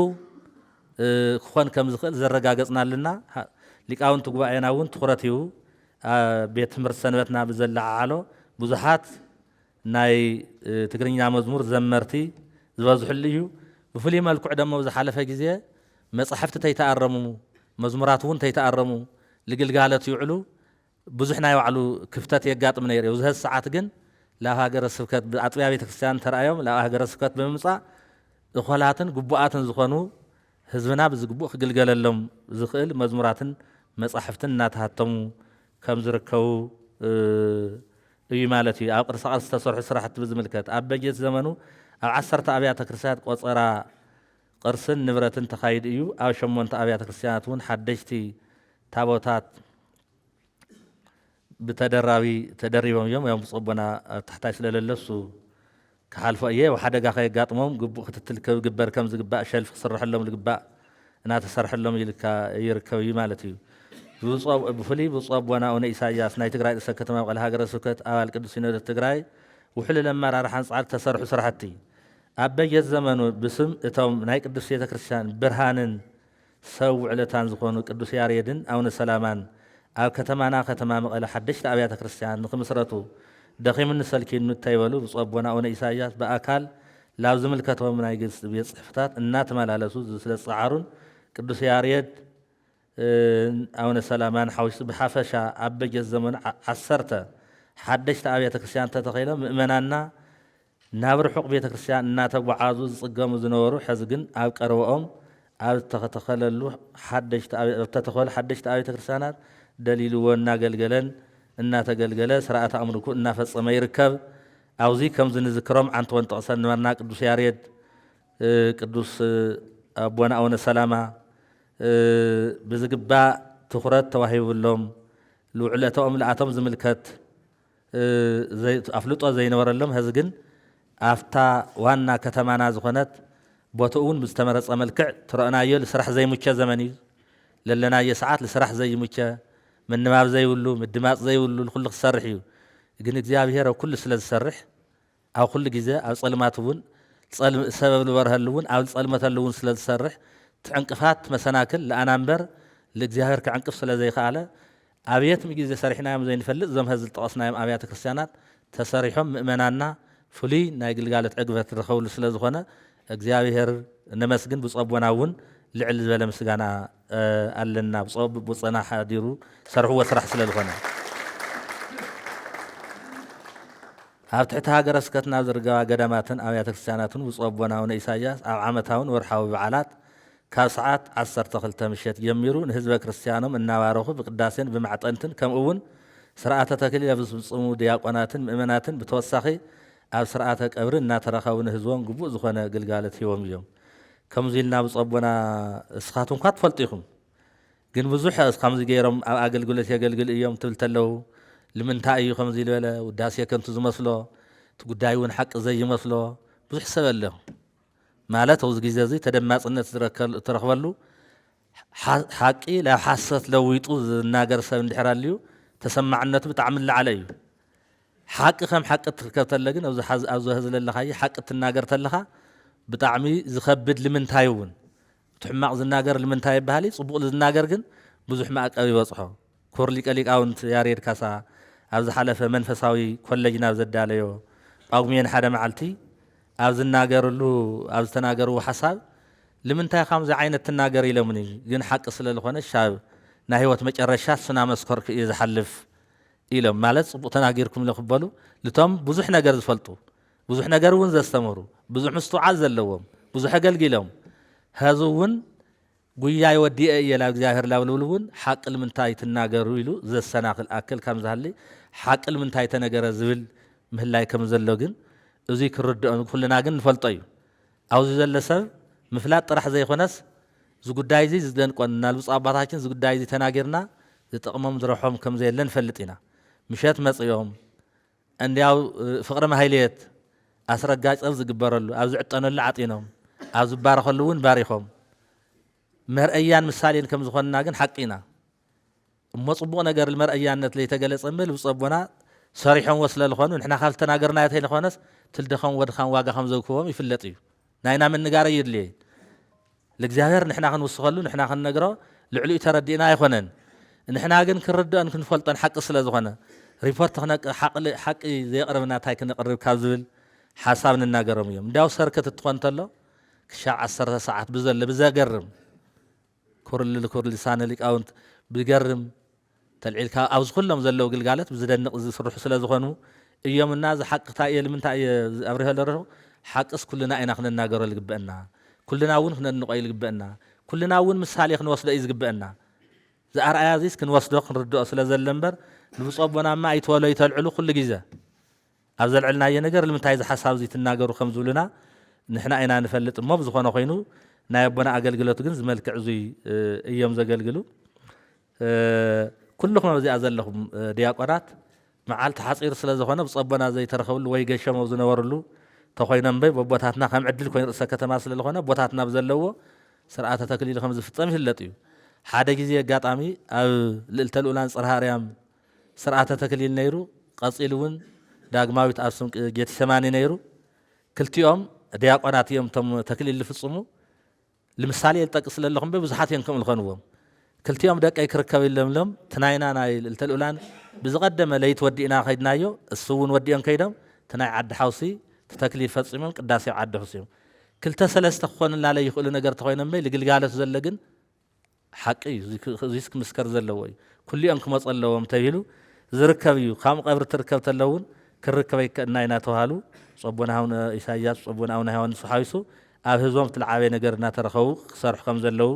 ክኾን ከም ዝኽእል ዘረጋገፅናልና ሊቃውንቲ ጉባኤና እውን ትኩረት ሂቡ ቤት ትምህርቲ ሰንበትና ብዘለዓዓሎ ብዙሓት ናይ ትግርኛ መዝሙር ዘመርቲ ዝበዝሕሉ እዩ ብፍሉይ መልክዕ ደሞ ዝሓለፈ ግዜ መፅሓፍቲ ተይተኣረሙ መዝሙራት እውን ተይተኣረሙ ልግልጋሎት ይውዕሉ ብዙሕ ናይ ባዕሉ ክፍተት የጋጥም ነይሩ እዩ ዝህዝ ሰዓት ግን ላብ ሃገረ ስብከት ብኣጥቢያ ቤተ ክርስቲያን ተረኣዮም ላብ ሃገረ ስብከት ብምምፃእ እኮላትን ግቡኣትን ዝኾኑ ህዝብና ብዝግቡእ ክግልገለሎም ዝኽእል መዝሙራትን መፅሓፍትን እናተሃተሙ ከም ዝርከቡ እዩ ማለት እዩ ኣብ ቅርሳቅርሲ ዝተሰርሑ ስራሕቲ ብዝምልከት ኣብ በጀት ዘመኑ ኣብ 10 ኣብያተ ክርስቲያናት ቆፀራ ቅርስን ንብረትን ተኻይዱ እዩ ኣብ 8 ኣብያተ ክርስቲያናት እውን ሓደሽቲ ታቦታት ብተደራቢ ተደሪቦም እዮም ያው ብፅቦና ታሕታይ ስለለለ እሱ ክሓልፎ እየ ሓደጋ ከየጋጥሞም ግቡእ ክትትል ክግበር ከም ዝግባእ ሸልፊ ክስርሐሎም ዝግባእ እናተሰርሐሎም ይርከብ እዩ ማለት እዩ ብፍሉይ ብፁዕ ኣቦና ኣቡነ ኢሳያስ ናይ ትግራይ ርእሰ ከተማ መቐለ ሃገረ ስብከት ኣባል ቅዱስ ሲኖዶስ ትግራይ ውሕሉል ኣመራርሓ አንፃር ተሰርሑ ስራሕቲ ኣብ በጀት ዘመኑ ብስም እቶም ናይ ቅዱስ ቤተ ክርስቲያን ብርሃንን ሰብ ውዕለታን ዝኾኑ ቅዱስ ያሬድን ኣቡነ ሰላማን ኣብ ከተማና ከተማ መቐለ ሓደሽቲ ኣብያተ ክርስቲያን ንክምስረቱ ደኺሙን ሰልኪኑ እንተይበሉ ብፁዕ ኣቦና ኣቡነ ኢሳያስ በኣካል ላብ ዝምልከቶም ናይ ቤት ፅሕፈታት እናተመላለሱ ስለ ዝፀዓሩን ቅዱስ ያሬድ ኣቡነ ሰላማን ሓዊሱ ብሓፈሻ ኣብ በጀት ዘመኑ 10 ሓደሽቲ ኣብያተ ክርስቲያን ተተኺሎም ምእመናና ናብ ርሑቕ ቤተ ክርስቲያን እናተጓዓዙ ዝፅገሙ ዝነበሩ ሕዚ ግን ኣብ ቀረበኦም ኣብ ተተኸለሉ ሓደሽቲ ኣብያተ ክርስቲያናት ደሊልዎ እናገልገለን እናተገልገለ ስርዓተ ኣምልኮ እናፈፀመ ይርከብ ኣብዚ ከምዚ ንዝክሮም ዓንቲ ወንጠቕሰን ንበርና ቅዱስ ያሬድ ቅዱስ ኣቦና ኣቡነ ሰላማ ብዝግባእ ትኩረት ተዋሂቡሎም ልውዕለቶም ልኣቶም ዝምልከት ኣፍልጦ ዘይነበረሎም ሕዚ ግን ኣፍታ ዋና ከተማና ዝኾነት ቦትኡ እውን ብዝተመረፀ መልክዕ ትረአናዮ ንስራሕ ዘይሙቸ ዘመን እዩ ለለናዮ ሰዓት ንስራሕ ዘይሙቸ ምንባብ ዘይብሉ ምድማፅ ዘይብሉ ኩሉ ክሰርሕ እዩ ግን እግዚኣብሔር ኣብ ኩሉ ስለ ዝሰርሕ ኣብ ኩሉ ግዜ ኣብ ፀልማት እውን ሰበብ ዝበርሀሉ እውን ኣብ ፀልመተሉ እውን ስለ ዝሰርሕ ትዕንቅፋት መሰናክል ለኣና እምበር ንእግዚኣብሔር ክዕንቅፍ ስለ ዘይከኣለ ኣብየትም ግዜ ሰሪሕናዮም ዘይንፈልጥ እዞም ሕዚ ዝጠቐስናዮም ኣብያተ ክርስቲያናት ተሰሪሖም ምእመናና ፍሉይ ናይ ግልጋሎት ዕግበት ዝረኸብሉ ስለ ዝኾነ እግዚኣብሔር ነመስግን ብፁዕ ኣቦና እውን ልዕል ዝበለ ምስጋና ኣለና ብፅና ሓዲሩ ሰርሕዎ ስራሕ ስለ ዝኾነ ኣብ ትሕቲ ሃገረ ስብከትና ኣብ ዝርከባ ገዳማትን ኣብያተ ክርስቲያናትን ብፁዕ ኣቦና ኣቡነ ኢሳያስ ኣብ ዓመታውን ወርሓዊ በዓላት ካብ ሰዓት 12 ምሸት ጀሚሩ ንህዝበ ክርስቲያኖም እናባረኹ ብቅዳሴን ብማዕጠንትን ከምኡ እውን ስርዓተ ተክሊል ኣብ ዝፍጽሙ ዲያቆናትን ምእመናትን ብተወሳኺ ኣብ ስርዓተ ቀብሪ እናተረኸቡ ንህዝቦም ግቡእ ዝኾነ ግልጋሎት ሂቦም እዮም። ከምዚ ኢልና ብፀቦና እስኻትኩም እኳ ትፈልጡ ኢኹም ግን ብዙሕ ከምዚ ገይሮም ኣብ ኣገልግሎት የገልግል እዮም ትብል ተለዉ ንምንታይ እዩ ከምዚ ዝበለ ውዳሴ ከንቱ ዝመስሎ እቲ ጉዳይ እውን ሓቂ ዘይመስሎ ብዙሕ ሰብ ኣሎ ማለት ኣብዚ ግዜ እዚ ተደማፅነት ትረኽበሉ ሓቂ ናብ ሓሰት ለዊጡ ዝናገር ሰብ እንድሕር ኣልዩ ተሰማዕነቱ ብጣዕሚ ዝለዓለ እዩ። ሓቂ ከም ሓቂ ትርከብ ተለ ግን ኣብዚ ሕዚ ዘለኻዮ ሓቂ ትናገር ተለኻ ብጣዕሚ ዝኸብድ ልምንታይ እውን እቲ ሕማቕ ዝናገር ልምንታይ ይበሃል ፅቡቕ ዝናገር ግን ብዙሕ ማዕቀብ ይበፅሖ። ክቡር ሊቀ ሊቃውንት ያሬድ ካሳ ኣብ ዝሓለፈ መንፈሳዊ ኮሌጅ ናብ ዘዳለዮ ጳጉሜን ሓደ መዓልቲ ኣብ ዝናገርሉ ኣብ ዝተናገርዎ ሓሳብ ልምንታይ ከምዚ ዓይነት ትናገር ኢሎምኒ ግን ሓቂ ስለ ዝኾነ ሻብ ናይ ህይወት መጨረሻ ስና መስኮርክ እዩ ዝሓልፍ ኢሎም ማለት ፅቡቕ ተናጊርኩም ዝኽበሉ ልቶም ብዙሕ ነገር ዝፈልጡ ብዙሕ ነገር እውን ዘስተምሩ ብዙሕ ምስትውዓል ዘለዎም ብዙሕ ኣገልጊሎም ህዚ እውን ጉያ ይወዲአ እየ ናብ እግዚኣብሔር ላብልብል እውን ሓቂ ልምንታይ ትናገሩ ኢሉ ዘሰናኽል ኣክል ከም ዝሃሊ ሓቂ ልምንታይ ተነገረ ዝብል ምህላይ ከም ዘሎ ግን እዙይ ክርድኦ ኩልና ግን ንፈልጦ እዩ። ኣብዚ ዘሎ ሰብ ምፍላጥ ጥራሕ ዘይኮነስ እዚ ጉዳይ እዚ ዝደንቆን ናልብፁ ኣባታችን እዚ ጉዳይ እዚ ተናጊርና ዝጠቕሞም ዝረሖም ከም ዘየለ ንፈልጥ ኢና። ምሸት መፅኦም እንዲያው ፍቕሪ ማህሌት ኣስረጋጭ ፀብ ዝግበረሉ ኣብ ዝዕጠነሉ ዓጢኖም ኣብ ዝባረኸሉ እውን ባሪኾም መርአያን ምሳሌን ከም ዝኾንና ግን ሓቂ ኢና እሞ ፅቡቕ ነገር መርአያነት ለይተገለፀ እምብል ብፀቦና ሰሪሖም ወስለ ዝኾኑ ንሕና ካብ ተናገርና ተይልኾነስ ትልድኸም ወድኻም ዋጋ ከም ዘውክቦም ይፍለጥ እዩ። ናይና ምንጋር የድልየ ለእግዚኣብሔር ንሕና ክንውስኸሉ ንሕና ክንነግሮ ልዕሊኡ ተረዲእና ኣይኮነን ንሕና ግን ክንርድኦን ክንፈልጦን ሓቂ ስለ ዝኾነ ሪፖርት ሓቂ ዘየቕርብና እንታይ ክነቕርብ ካብ ዝብል ሓሳብ ንናገሮም እዮም። እንዲያው ሰርከት እትኾን ተሎ ክሻዕ 10 ሰዓት ብዘሎ ብዘገርም ኩር ልሳነ ሊቃውንት ብገርም ተልዒልካ ኣብዚ ኩሎም ዘለዉ ግልጋሎት ብዝደንቕ ዝስርሑ ስለ ዝኾኑ እዮምና እዚ ሓቅታ እየ ልምንታይ እየ ኣብሪሆ ለርሑ ሓቅስ ኩልና ኢና ክንናገሮ ዝግብአና ኩልና እውን ክነንቆ ዝግብአና ኩልና እውን ምሳሌ ክንወስዶ እዩ ዝግብአና ዝኣርኣያ እዚስ ክንወስዶ ክንርድኦ ስለ ዘለ እምበር ንብፀቦናማ ኣይትበሎ ይተልዕሉ ኩሉ ግዜ ኣብ ዘልዕልናዮ ነገር ንምንታይ እዚ ሓሳብ እዚ ትናገሩ ከም ዝብሉና ንሕና ኢና ንፈልጥ እሞ ብዝኾነ ኮይኑ ናይ ኣቦና ኣገልግሎት ግን ዝመልክዕ እዙይ እዮም ዘገልግሉ። ኩልኩም ኣብዚኣ ዘለኹም ዲያቆናት መዓልቲ ሓፂር ስለ ዝኾነ ብፀቦና ዘይተረኸብሉ ወይ ገሸመው ዝነበሩሉ ተኮይኖም በይ በቦታትና ከም ዕድል ኮይኑ ርእሰ ከተማ ስለ ዝኾነ ቦታትና ብዘለዎ ስርዓተ ተክሊል ከም ዝፍፀም ይፍለጥ እዩ። ሓደ ግዜ ኣጋጣሚ ኣብ ልዕልተ ልኡላን ፅርሐ ኣርያም ስርዓተ ተክሊል ነይሩ ቀፂሉ እውን ዳግማዊት ኣብ ስም ጌቴሰማኒ ነይሩ ክልቲኦም ዲያቆናት እዮም እቶም ተክሊል ዝፍፅሙ ንምሳሌ ዝጠቅስ ስለለኹም ብዙሓት እዮም ከምኡ ዝኮንዎም ክልቲኦም ደቀይ ክርከብ ኢሎምሎም ትናይና ናይ ልዕልተ ልኡላን ብዝቐደመ ለይቲ ወዲእና ከይድናዮ እሱ እውን ወዲኦም ከይዶም ትናይ ዓዲ ሓውሲ ተክሊል ፈፂሞም ቅዳሴ ዓዲ ሕስዮም ክልተ ሰለስተ ክኾኑና ለይኽእሉ ነገር ተኮይኖም በይ ዝግልጋሎት ዘሎ ግን ሓቂ እዩ እዙይስ ክምስከር ዘለዎ እዩ ኩሊኦም ክመፁ ኣለዎም ተባሂሉ ዝርከብ እዩ። ከምኡ ቀብሪ ትርከብ ተለውን ክርከብ ኣይከኣልና ኢና ተባሃሉ ፀቦና ኢሳያስ ፀቦና ኣቡነ ዮሃንስ ሓዊሱ ኣብ ህዝቦም ትልዓበ ነገር እናተረኸቡ ክሰርሑ ከም ዘለዉ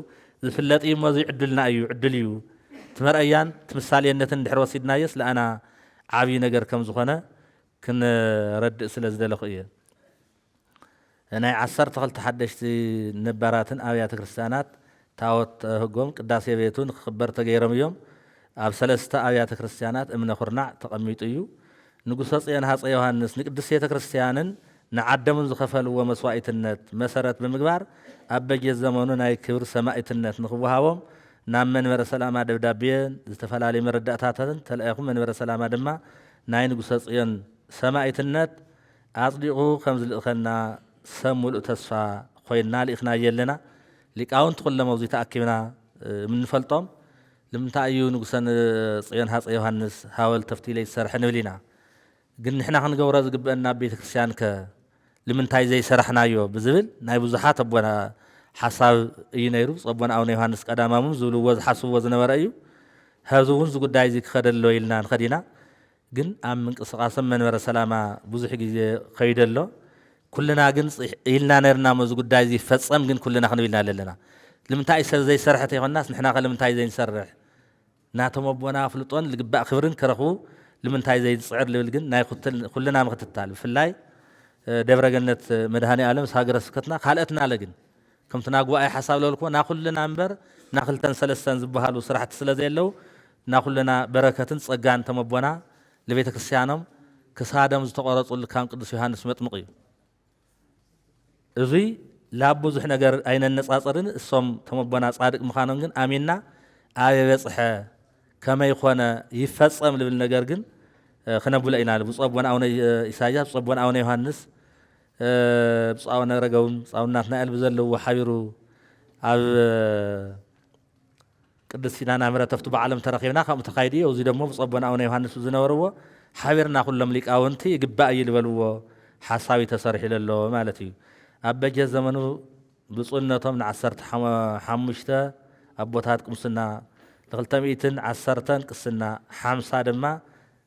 ዝፍለጥ እዩ። እሞዚ ዕድልና እዩ ዕድል እዩ ትመርአያን ትምሳሌነትን ድሕር ወሲድናየስ ለኣና ዓብዪ ነገር ከም ዝኾነ ክንረድእ ስለ ዝደለኹ እየ። ናይ 12 ሓደሽቲ ነባራትን ኣብያተ ክርስቲያናት ታወት ህጎም ቅዳሴ ቤቱን ክኽበር ተገይሮም እዮም። ኣብ 3 ኣብያተ ክርስቲያናት እምነ ኩርናዕ ተቐሚጡ እዩ። ንጉሰ ጽዮን ሃፀይ ዮሃንስ ንቅድስ ቤተ ክርስቲያንን ንዓደሙን ዝኸፈልዎ መስዋዕትነት መሰረት ብምግባር ኣብ በጀት ዘመኑ ናይ ክብሪ ሰማዕትነት ንኽወሃቦም ናብ መንበረ ሰላማ ደብዳቤን ዝተፈላለዩ መረዳእታትን ተለኣኹም መንበረ ሰላማ ድማ ናይ ንጉሰ ጽዮን ሰማዕትነት ኣጽዲቑ ከም ዝልእኸና ሰብ ሙሉእ ተስፋ ኮይንና ልኢኽና የለና ሊቃውንቲ ኩሎም ኣብዚ ተኣኪብና ምንፈልጦም ንምንታይ እዩ ንጉሰ ጽዮን ሃፀይ ዮሃንስ ሃወልቲ ተፍቲለ ይሰርሕ ንብል ኢና ግን ንሕና ክንገብሮ ዝግብአና ቤተ ክርስቲያን ከ ንምንታይ ዘይሰራሕናዮ ብዝብል ናይ ብዙሓት ኣቦና ሓሳብ እዩ ነይሩ። ፀቦና ኣቡነ ዮሃንስ ቀዳማውን ዝብልዎ ዝሓስብዎ ዝነበረ እዩ። ሕዚ እውን እዚ ጉዳይ እዚ ክኸደሎ ኢልና ንኸድ ኢና ግን ኣብ ምንቅስቓሶም መንበረ ሰላማ ብዙሕ ግዜ ከይደ ኣሎ ኩልና ግን ኢልና ነርና እዚ ጉዳይ እዚ ይፈፀም ግን ኩልና ክንብል ኢና ዘለና ንምንታይ ሰብ ዘይሰርሐ ተይኮናስ ንሕና ከ ንምንታይ ዘይንሰርሕ ناتم أبونا فلطون لقباء خبرن كرخو لمن تاي زي صعر للجن ناي كلنا مختتال في اللاي دبر جنة مدهاني عالم ساجر سكتنا خالتنا لجن كم تناقوا أي حساب لولكو ناخذ لنا أمبر ناخذ تنسلسن زبها له صراحة تسلزي له ناخذ لنا بركة صجان تم أبونا لبيتك السيانم كسادم زتقرط ولا كان قدس يوحنس متمقي زي لابو زحنا جر أين الناس أصرين الصوم تم أبونا صادق مخانون آميننا آية بصحة كما يخوانا يفصم للنجار جن خنا بولينا بصابون أو إسايا بصابون أو يوحنس بصاونا رجعون بصاونا نتنقل بزلوا وحيروا على قدسنا نعمر تفتو بعلم ترخينا خم تقايدي وزيد مو بصابون أو يوحنس وزنوروا حبرنا كل ملك أو أنتي جبأ يلبلوا حصاوي تصرح لله مالتي أبجى زمنه بصلنا طمن عسرت حمشته أبوتاتكم سنة لغلتميتن عسرتن قسنا حمسة دما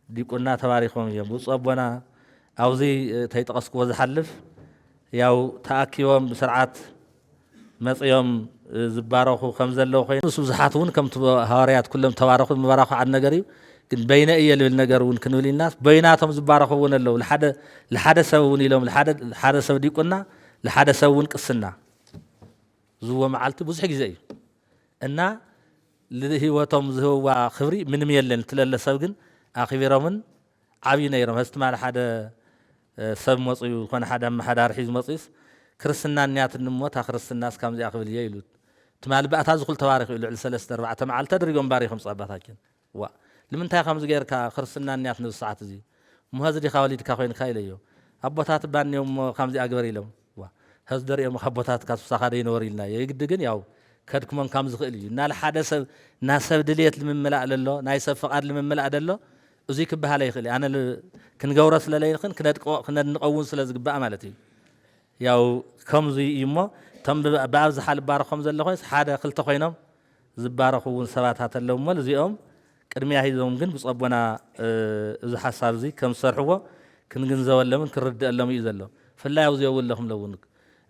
دي كنا تواريخهم يبص أبونا أوزي تيتقسك وزحلف ياو تأكيوم بسرعات مصيوم زبارخو خمزة لو خين سوزحاتون كم هواريات كلهم توارخو مبارخو عن نجاري كن بين إيه للنجار ونكنوا للناس بيناتهم زبارخو ونلو لحد سووني لهم لحد سو دي كنا لحد سوون قسنا زوا معلت بزح زي إننا لهوتهم زهوا خبري من ميلن تلا سوجن أخيرا من عبينا يرم هستمع لحد سب مصيو كون حدا رحيز مصيص كرسنا نيات النموت آخر الناس كم زي أخبر يلود تمال بقى تازقل تواريخ يلو على سلسلة أربعة تمال تدري يوم باري خمس أربعة كن وا لمن تاي خمس غير كخرسنا نيات نص ساعة زي مهزدي خالد كاخوين خايليو أبوتات بان يوم خمس أكبر يلو وا هزدر يوم أبوتات كاس سخارين وريلنا يقدقن ياو كدكم من كم زخيلي نال حدث ناس بدليت لمن ملأ لله نايس فقاد لمن ملأ لله وزيك بهالي خلي أنا كنجورس لليل كنا نقوون سلازق بقى مالتي ياو كم زي يما تم بعض حال بارخ خمسة الله خيس حدا خلت خينام زبارخ ونسبات هات اللهم مال زيهم كرمي هيزهم جن بس أبونا إذا حصل زي كم صرحوا كن جنزا ولا من كرد الله ميزله فلا يوزي أول لهم لونك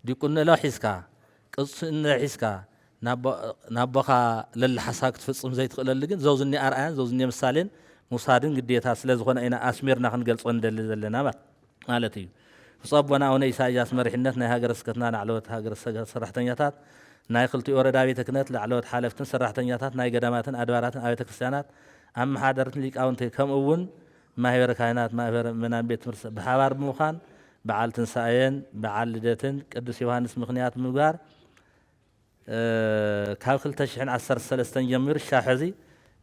دي كنا لا حسكا قصنا حسكا نبقى للحساك تفصم زي تقول لجن زوجني أرآن زوجني مسالين مصادن قديتها سلازخون أنا أسميرنا خنقل صندل لنا مالتي فصابنا أو نيساياس مرحنتنا هاجر سكتنا نعلوت هاجر سرحتنياتات ناي خلتي أوردا بيتكنت لعلوت حالفتن سرحتنياتات ناي قداماتن أدواراتن آية كريستيانات أم حضرت ليك أو أنت كم أون ما هي بركاينات ما هي من بيت مرس بحوار بمخان بعال تنساين بعال لدتن قدس يوحنس مخنيات مقار كاب خلتشحن عسر السلستن يمير الشاحزي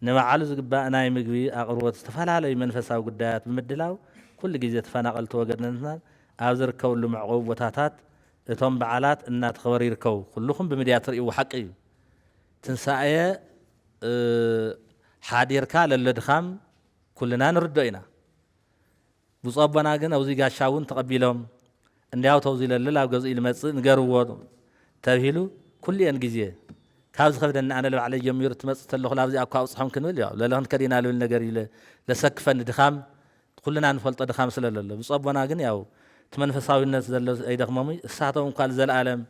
نمعلو زقباء ناي مقبي أقروت استفال علي منفسا وقدايات بمدلاو كل جيزة تفاناقلت وقدنا أوزر كول معقوب وتاتات اتهم بعالات إنها تخبر يركو كلهم بمديات رئي وحقي تنسايا حادير كال اللدخام كلنا نردينا بصابنا جن أوزي قاشاون تقبلهم إن ياو توزيل الليل أو جزء المسجد نجروا تبهلو كل ينجزيه كابز خبرنا أنا لو على يمير تمسك اللي خلاص أكو أصحاب كنول يا لا لهن كرينا له النجاري لسقف الدخام كلنا نفلت الدخام سلا لا بصابنا جن ياو تمنفساوي الناس زل أي دخمامي ساعتهم قال زل العالم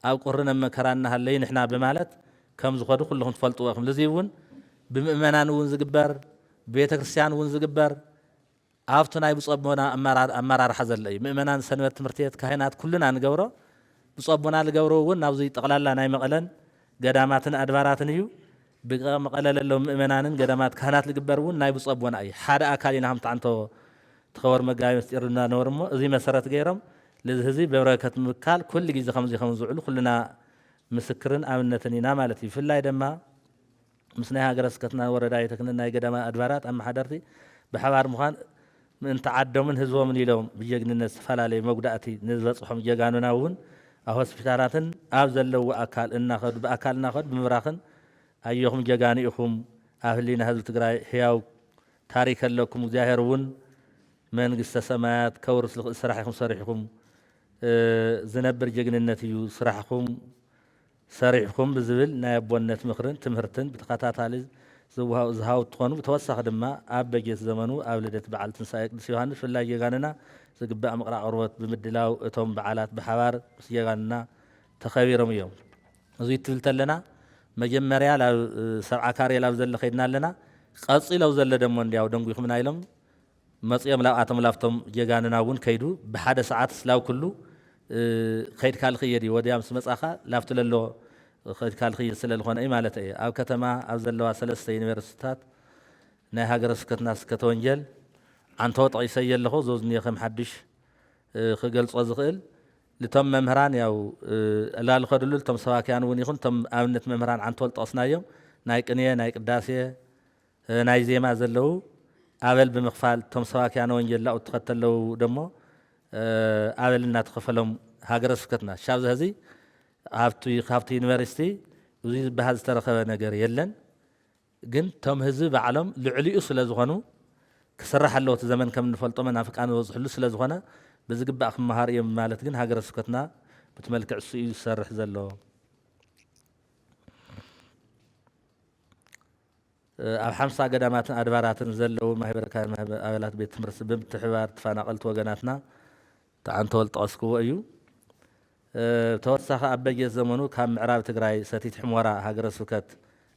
أو قرنا مكرنا هاللين إحنا بمالت كم زخدوا كلهم تفلتوا أخم لزيون بمؤمنان ونزجبر بيت كريستيان ونزجبر عفتنا بصابنا أمرار حزل لي مؤمنان سنوات مرتيت كهنات كلنا نجورا بصابنا الجورا ونابزي تقلال لنا مقلن قداماتنا أدباراتنا يو بقى مقلل لهم مؤمنان قدامات كهنات الجبرون نايب صابون أي حدا أكالين هم تعنتو تخور مجاي مستيرنا نورمو زي مسرت غيرهم لذهزي ببركة مكال كل جيزة خمس علو كلنا مسكرن أمنتنينا مالتي في الله دما مسناها جرسكتنا ورداية تكنا ناي قدام أدبارات أما حضرتي بحوار مخان من تعدوا من هزوا من يلوم بيجن الناس فلالي موجوداتي نزلصهم جيجانونا ون أهو سبتاراتن أبزل لو أكال إن ناخد بأكال ناخد بمراخن أيهم جيجاني أخم أهلنا هذا تقرأ هياو تاريخ لكم ظاهرون من قصة سمات كورس صراحكم صريحكم زنبر جيجن النتيو صراحكم صريحكم بزبل نائب ونت مخرن تمهرتن بتقاطعات على زهاو تخونو بتوسخ دما أب بجيس زمانو أولدت بعال تنسايق دسيوهانش في الله جيجاننا زقباء مقرع عروت بمدلاو اتهم بعالات بحوار سيجاننا تخبيرهم يوم زيت تلتلنا መጀመሪያ ላብ ሰብዓ ካሬ ላብ ዘለ ኸይድና ኣለና ቀፂለው ዘለ ደሞ እንዲያው ደንጉ ይኹምና ኢሎም መጽኦም ላብኣቶም ላፍቶም ጀጋንና እውን ከይዱ ብሓደ ሰዓት ስላው ኩሉ ከይድ ካልኽየድ ወዲያ ምስ መጻኻ ላፍቲ ለሎ ከይድ ካልኽየድ ስለ ዝኾነ እዩ ማለት እዩ ኣብ ከተማ ኣብ ዘለዋ 3 ዩኒቨርሲቲታት ናይ ሃገረ ስብከትና ስብከተ ወንጌል ዓንተዎ ጠቒሰየ ኣለኹ ዘብዝኒየ ከም ሓድሽ ክገልጾ ዝኽእል لتم ممهران ياو لا الخدلول تم سواكيان ونيخون تم أمنت ممهران عن طول تصنايم نايك نية نايك داسية ناي زي ما زلوا قابل بمخفال تم سواكيان ونجل لا وتقتلوا دمو قابل النات خفلهم هاجر سكتنا شاوز هذي خافتي يونيفرسيتي وزي بهذا ترخب نجار يلن جن تم هذي بعلم لعلي أصل زغنو كسرح الله زمن كم نفلت من نافق أنا وضح له سلا زغنا بزقب أخ مهارية مالت جن هاجر سكتنا بتملك عصي يسرح زلوا أب حمصة قدامات أدبارات نزلوا ما هي بركان ما هي أولاد بيت مرس بمتحوار تفانا قلت وجناتنا تعان تولت أسكو أيو توسخ أبجي زمانو كم عراب تجراي ستيت حمورا هاجر سكت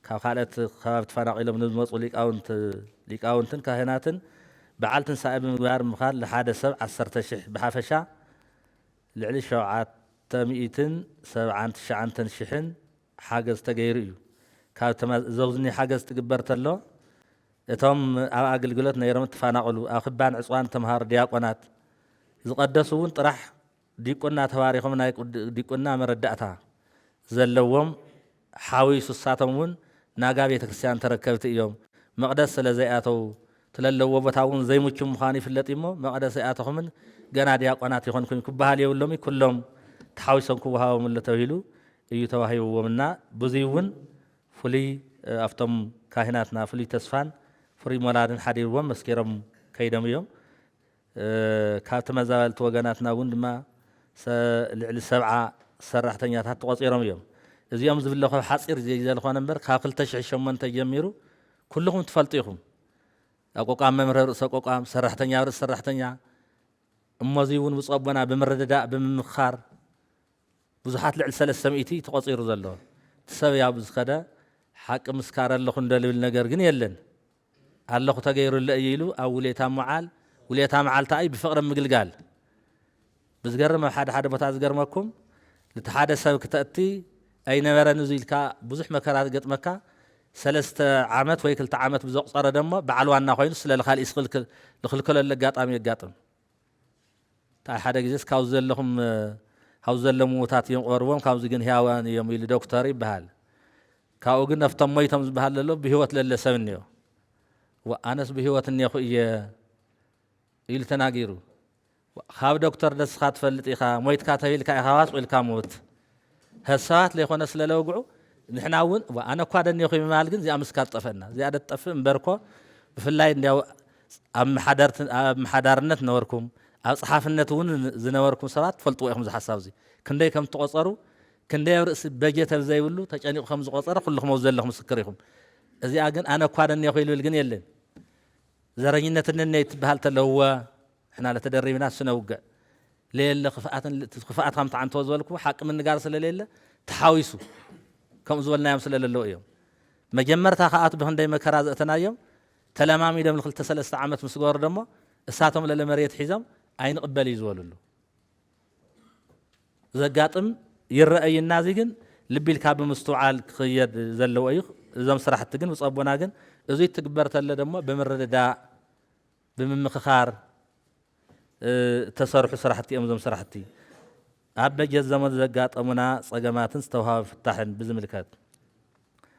كخالت خافت فانا قيل من الموت ليك أونتن كهناتن بعلتن سائب مجار مخال لحد 7 شح بحفشة لعلي شوعات تميتن 7 شحن حاجز تغيريو كاتم زوزني حاجز تقبرت له اتم اقل قلت نيرم تفانقلو اخبان عصوان تمهار دياقونات يقدسون طرح ديقنا تواريخهم ناي ديقنا مردأتا زلوم حاوي سساتمون ناغا بيتكريستيان تركبت يوم مقدس لزياتو تللو بتاون زي مچم خاني فلطيمو مقدس ياتهم غنا دياقونات يكون كبحال يولمي كلهم تحاويسن كبهاو من لتويلو ايو توهيومنا بزيون فلي افتم كاهناتنا فلي تسفان فري مولادن حديرهم مسكرم كيدم يوم كابت مزالت وغناتنا وندما لعل 7 سرحتنيات تقصيرم يوم እዚኦም ዝብለኹ ሓፂር ዘለኾነ እምበር ካብ 2008 ጀሚሩ ኩልኹም ትፈልጢኹም ኣቆቃም መምረ ርእሰ ቆቃም ሰራሕተኛ ርእሰ ሰራሕተኛ እሞዚ እውን ብፀቦና ብምርድዳእ ብምምኻር ብዙሓት ልዕሊ 300 ተቆፂሩ ዘሎ ሰብ ያው ዝኸደ ሓቂ ምስካር ኣለኹ እንደልብል ነገር ግን የለን ኣለኹ ተገይሩለ ኢሉ ኣብ ውሌታ መዓልታ ኣይ ብፍቕሪ ምግልጋል ብዝገርም ሓደ ቦታ ዝገርመኩም ለተሓደ ሰብ ክትእቲ أي نبرة نزيلك بزح مكانات قط مكة 3 عامات ويك 2 عامات بزق صار دمه بعلوان ناخوين سلا الخال يسخل كل اللي قاطم يقاطم تاع حدا جيس كاوزل لهم هاوزل موتات يوم قربهم كاوز جن هاوان يوم يلي دكتور يبهال كاو قلنا في طميتهم بهال له بهوت لله سبنيو وأنس بهوت إني أخو يلي تناجيرو خاب دكتور دس خات فلتي خا مويت كاتبيل كأخواص والكاموت هالساعات اللي يخونا سلا لوقعو نحن عون وأنا قادني أخوي مالجن زي أمسكات طفنا زي عدد طف مبركو بفلاي إني أم حضرت نوركم أو صحافة ون زنوركم صلاة فلتوا يخمز حسابزي كندي كم تقصروا كندي رأس بجيت زي ولو تجاني خمس قصرة كلهم وزل لهم سكريهم زي أجن أنا قادني أخوي للجن يلين زرعينة النيت بهالتلو إحنا على تدريب ناس سنوجا ليلة خفاءات هم تعن توزولكوا حق من نجار سلا ليلة تحاويسوا كم زولنا يوم سلا للو يوم مجمرت خاطر بهن دايما كراز أتنايم تلامامي دم الخل 3 عامات مسجور دمه الساعتهم للمريت حزام عين قبل يزول له زقاتم يرأي الناس جن لبي الكعب مستوعال خير زلوا أيخ زم صراحة تجن وصابونا جن إذا تكبرت اللي دمه بمرد داء بمخخار تصرح صراحتي أمزم صراحتي أبى جزمة زقات أمنا صجمات استوها في الطحن بزملكات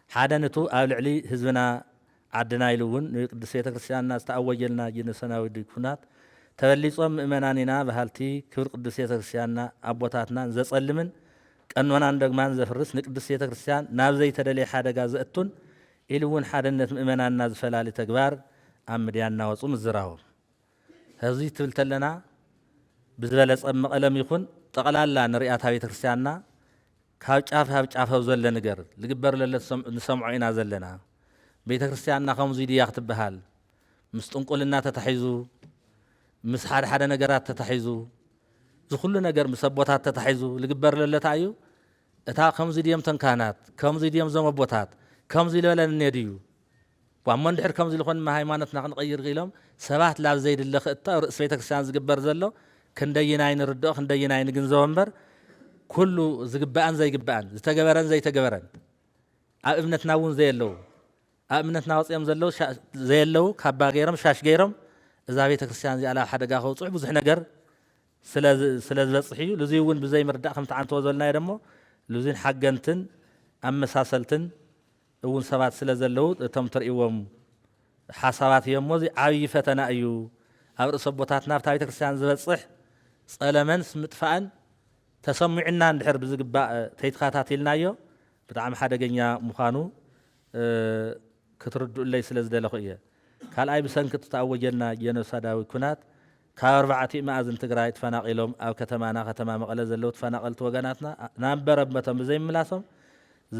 حدا نتو أول علي هزبنا عدنا يلون قدسية كريستيان الناس تأوجلنا جن سنة وديكونات تولي صم إيماننا بهالتي كبر قدسية كريستياننا أبوتاتنا زصلمن كأننا عندك ما نزفرس نقدسية كريستيان نابزي تدلي حدا جازتون يلون حدا نت إيماننا زفلالي تكبار أمريانا وصوم الزراهم هذه تلتلنا بزبالة أم قلم يكون تقلال لا نريات هاي كريستياننا كاوچاف وزل نجر لجبر لله نسمعينا زلنا بيت كريستياننا خمزي دي ياخد بحال مستنقل لنا تتحيزو مسحار حدا نجرات تتحيزو ذو كل نجر مسبوتات تتحيزو لجبر لله تعيو እታ ከምዚ ድዮም ተንካናት ከምዚ ድዮም ዞም ኣቦታት ከምዚ ልበለን እነድዩ ዋሞ እንድሕር ከምዚ ልኾን ሃይማኖትና ክንቀይር ኢሎም ሰባት ላብ ዘይድለ ክእታ ርእሲ ቤተክርስትያን ዝግበር ዘሎ ክንደይናይ ንርድኦ ክንደይናይ ንግንዘቦ እምበር ኩሉ ዝግባአን ዘይግባአን ዝተገበረን ዘይተገበረን ኣብ እምነትና እውን ዘየለው ኣብ እምነትና ወፅኦም ዘለው ዘየለው ካባ ገይሮም ሻሽ ገይሮም እዛ ቤተክርስትያን እዚኣ ናብ ሓደጋ ከውፅዑ ብዙሕ ነገር ስለ ዝበፅሕ እዩ ልዙይ እውን ብዘይ ምርዳእ ከምቲ ዓንተዎ ዘለናዮ ደሞ ልዙይን ሓገንትን ኣመሳሰልትን እውን ሰባት ስለ ዘለው እቶም ትርእይዎም ሓሳባት እዮም እሞ እዚ ዓብዪ ፈተና እዩ ኣብ ርእሰ ቦታትና ኣብታ ቤተክርስትያን ዝበፅሕ ፀለመን ስምጥፋእን ተሰሚዑና እንድሕር ብዝግባእ ተይተኸታቲልናዮ ብጣዕሚ ሓደገኛ ምዃኑ ክትርድኡለይ ስለ ዝደለኹ እየ ካልኣይ ብሰንኪ ተኣወጀልና ጀኖሳዳዊ ኩናት ካብ 4 ማእዝን ትግራይ ተፈናቂሎም ኣብ ከተማና ከተማ መቐለ ዘለው ተፈናቀልቲ ወገናትና ናንበረበቶም ብዘይምላሶም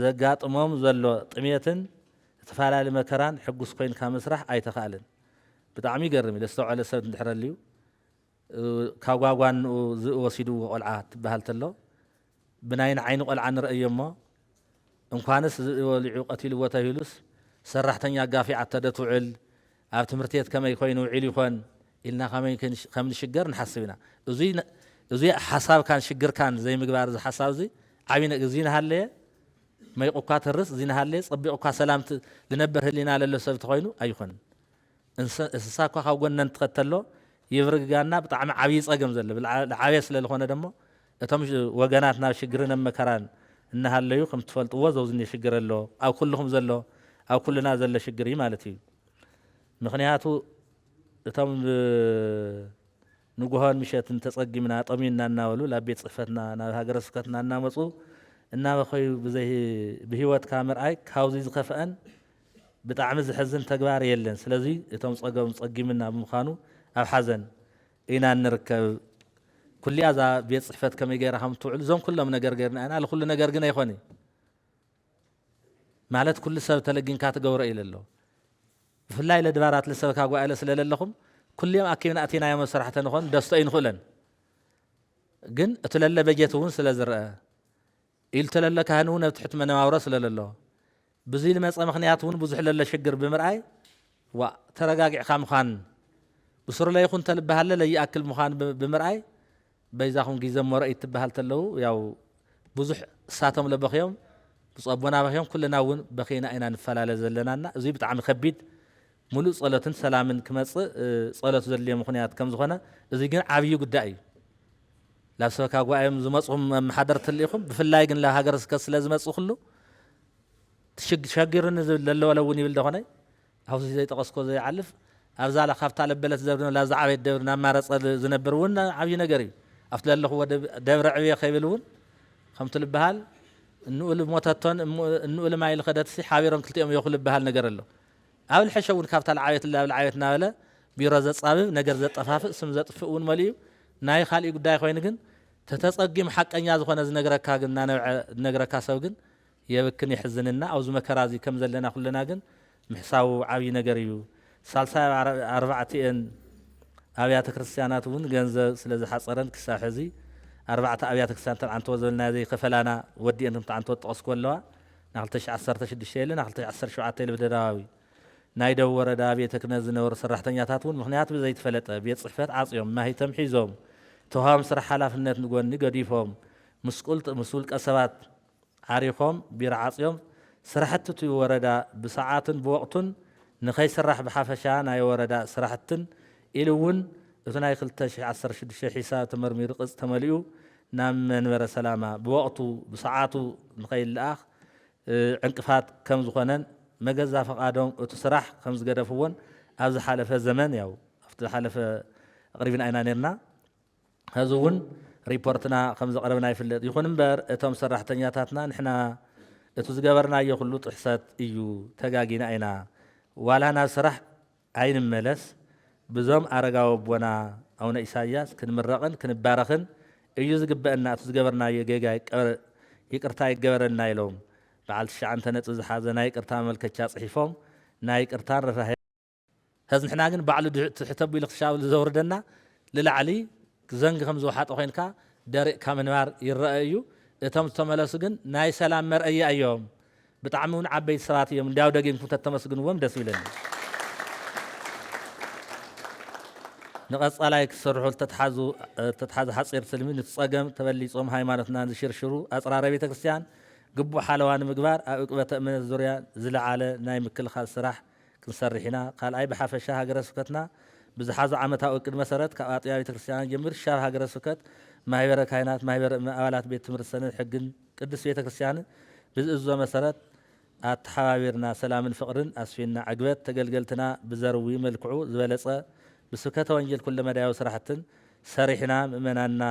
ዘጋጥሞም ዘሎ ጥሜትን ዝተፈላለዩ መከራን ሕጉስ ኮይንካ ምስራሕ ኣይተኽኣልን ብጣዕሚ ይገርም ለስተውዕለ ሰብ እንድሕረልዩ ካብ ጓጓንኡ ዝወሲዱ ቆልዓ ትበሃል ተሎ ብናይን ዓይኒ ቆልዓ ንርእዮ እሞ እንኳንስ ዝበልዑ ቀቲልዎ ተሂሉስ ሰራሕተኛ ጋፊዓ ተደትውዕል ኣብ ትምህርቲ ቤት ከመይ ኮይኑ ውዒል ይኾን ኢልና ከመይ ከም ንሽገር ንሓስብ ኢና እዙይ ሓሳብካን ሽግርካን ዘይምግባር እዚ ሓሳብ እዚ ዓብዪ እዚ ናሃለየ መይቁካ ትርስ እዚ ናሃለየ ፀቢቑካ ሰላም ዝነበር ህሊና ለሎ ሰብ ተኮይኑ ኣይኮንን እንስሳ እኳ ካብ ጎነን ትኸተሎ ይብርግጋና ብጣዕሚ ዓብዪ ፀገም ዘሎ ዓብየ ስለ ዝኾነ ደሞ እቶም ወገናት ናብ ሽግርን ኣብ መከራን እናሃለዩ ከም ትፈልጥዎ ዘውዝኒ ሽግር ኣሎ ኣብ ኩልኹም ዘሎ ኣብ ኩልና ዘሎ ሽግር እዩ ማለት እዩ ምክንያቱ እቶም ንጉሆን ምሸትን ተፀጊምና ጠሚና እናበሉ ናብ ቤት ፅሕፈትና ናብ ሃገረ ስብከትና እናመፁ እናበኸዩ ብሂወትካ ምርኣይ ካብዚ ዝኸፍአን ብጣዕሚ ዝሕዝን ተግባር የለን ስለዚ እቶም ፀገም ፀጊምና ብምዃኑ ኣብ ሓዘን ኢና ንርከብ ኩልያ እዛ ቤት ፅሕፈት ከመይ ገይራ ከም ትውዕል እዞም ኩሎም ነገር ገይርና ኢና ለኩሉ ነገር ግን ኣይኮነ ማለት ኩሉ ሰብ ተለጊንካ ትገብሮ ኢለ ኣሎ ብፍላይ ለድባራት ልሰብካ ጓኢለ ስለለለኹም ኩልዮም ኣኪብና ኣቲናዮም ስራሕ ተንኾን ደስቶ ይንኽእለን ግን እቲ ለለ በጀት እውን ስለ ዝርአ ኢሉ ተለለ ካህን እውን ኣብ ትሕቲ መነባብሮ ስለለሎ ብዚ ልመፀ ምክንያት እውን ብዙሕ ለለ ሽግር ብምርኣይ ዋ ተረጋጊዕካ ምዃን ብስሩለ ይኹን ተልበሃለ ለይኣክል ምዃን ብምርኣይ በይዛኹም ግዜ ሞረኢ ትበሃል ተለዉ ያው ብዙሕ እሳቶም ለበኺዮም ብፀቦና በኺዮም ኩልና እውን በኺና ኢና ንፈላለ ዘለናና እዙይ ብጣዕሚ ከቢድ ሙሉእ ጸሎትን ሰላምን ክመፅእ ጸሎት ዘድልዮ ምክንያት ከም ዝኾነ እዚ ግን ዓብዪ ጉዳይ እዩ ላብ ሰበካ ጉባኤዮም ዝመፅኹም መሓደር ትልኢኹም ብፍላይ ግን ላብ ሃገረ ስብከት ስለ ዝመፅእ ኩሉ ሸጊሩኒ ዘለወለ እውን ይብል ደኾነ ኣብዚ ዘይጠቐስኮ ዘይዓልፍ ኣብዛ ካብታ ለበለት ዘብር ላብዛ ዓበይት ደብር ናማረፀ ዝነብር እውን ዓብዪ ነገር እዩ ኣብቲ ለለኽዎ ደብረ ዕብየ ከይብል እውን ከምቲ ልበሃል እንኡል ሞተቶን እንኡል ማይ ልኸደትሲ ሓቢሮም ክልቲኦም የኹ ልበሃል ነገር ኣሎ ኣብ ልሕሸ እውን ካብታ ልዓቤት ላብ ልዓቤት እናበለ ቢሮ ዘፃብብ ነገር ዘጠፋፍእ ስም ዘጥፍእ እውን መሊኡ ናይ ካልእ ጉዳይ ኮይኑ ግን ተተፀጊም ሓቀኛ ዝኾነ ዝነገረካ ግን ዝነገረካ ሰብ ግን የብክን ይሕዝንና ኣብዚ መከራ እዚ ከም ዘለና ኩለና ግን ምሕሳቡ ዓብዪ ነገር እዩ ሳልሳይ 4 ኣብያተ ክርስቲያናት እውን ገንዘብ ስለ ዝሓፀረን ክሳብ ሕዚ 4 ኣብያተ ክርስቲያን ተንዓንተዎ ዘለና ዘይከፈላና ወዲአን ተንዓንተዎ ተጠቐስኩ ኣለዋ ና2016 ኢለ ና2017 ኢለ ብደዳባዊ ናይ ደቡብ ወረዳ ቤተ ክህነት ዝነበሩ ሰራሕተኛታት እውን ምክንያት ብዘይተፈለጠ ቤት ፅሕፈት ዓፅዮም ማሂተም ሒዞም ተዋሃቦም ስራሕ ሓላፍነት ንጎኒ ገዲፎም ምስ ውልቀ ሰባት ዓሪኾም ቢሮ ዓፅዮም ስራሕቲ እቲ ወረዳ ብሰዓትን ብወቕቱን ንኸይስራሕ ብሓፈሻ ናይ ወረዳ ስራሕትን ኢሉ እውን እቲ ናይ 2016 ሒሳብ ተመርሚሩ ቅፅ ተመሊኡ ናብ መንበረ ሰላማ ብወቕቱ ብሰዓቱ ንኸይልኣኽ ዕንቅፋት ከም ዝኾነን መገዛ ፈቃዶም እቲ ስራሕ ከም ዝገደፍዎን ኣብ ዝሓለፈ ዘመን ያው ኣብቲ ዝሓለፈ ኣቕሪብና ኢና ነርና ሕዚ እውን ሪፖርትና ከም ዘቕረብና ይፍለጥ ይኹን እምበር እቶም ሰራሕተኛታትና ንሕና እቲ ዝገበርናዮ ኩሉ ጥሕሰት እዩ ተጋጊና ኢና ዋላ ናብ ስራሕ ኣይንመለስ ብዞም ኣረጋዊ ኣቦና ኣቡነ ኢሳያስ ክንምረቕን ክንባረኽን እዩ ዝግበአና እቲ ዝገበርናዮ ጌጋ ይቅርታ ይገበረና ኢሎም በዓል 9 ነጥቢ ዝሓዘ ናይ ይቅርታ መመልከቻ ፅሒፎም ናይ ይቅርታን ርህራሄ ሕዚ ንሕና ግን ባዕሉ ትሕተ ኣቢሉ ክሻብ ዘውርደና ልላዕሊ ዘንጊ ከም ዝወሓጠ ኮይንካ ደሪቕካ ምንባር ይረአ እዩ እቶም ዝተመለሱ ግን ናይ ሰላም መርአያ እዮም ብጣዕሚ እውን ዓበይቲ ሰባት እዮም እንዲያው ደጊምኩም ተተመስግንዎም ደስ ይብለኒ ንቐጻላይ ክሰርሑ ተተሓዙ ሓጺር ስልሚ ንጸገም ተበሊጾም ሃይማኖትና ዝሽርሽሩ ኣጽራረ ቤተ ክርስቲያን ግቡእ ሓለዋ ንምግባር ኣብ ዕቅበተ እምነት ዙርያ ዝለዓለ ናይ ምክልኻል ስራሕ ክንሰርሕ ኢና ካልኣይ ብሓፈሻ ሃገረ ስብከትና ብዝሓዙ ዓመታዊ እቅድ መሰረት ካብ ኣጥቢያ ቤተ ክርስቲያን ጀምር ሻብ ሃገረ ስብከት ማህበረ ካህናት ማህበረ ኣባላት ቤት ትምህርቲ ሰነድ ሕግን ቅዱስ ቤተ ክርስቲያን ብዝእዞ መሰረት ኣተሓባቢርና ሰላምን ፍቅርን ኣስፊና ዕግበት ተገልገልትና ብዘርዊ መልክዑ ዝበለጸ ብስብከተ ወንጌል ኩለ መዳያዊ ስራሕትን ሰሪሕና ምእመናና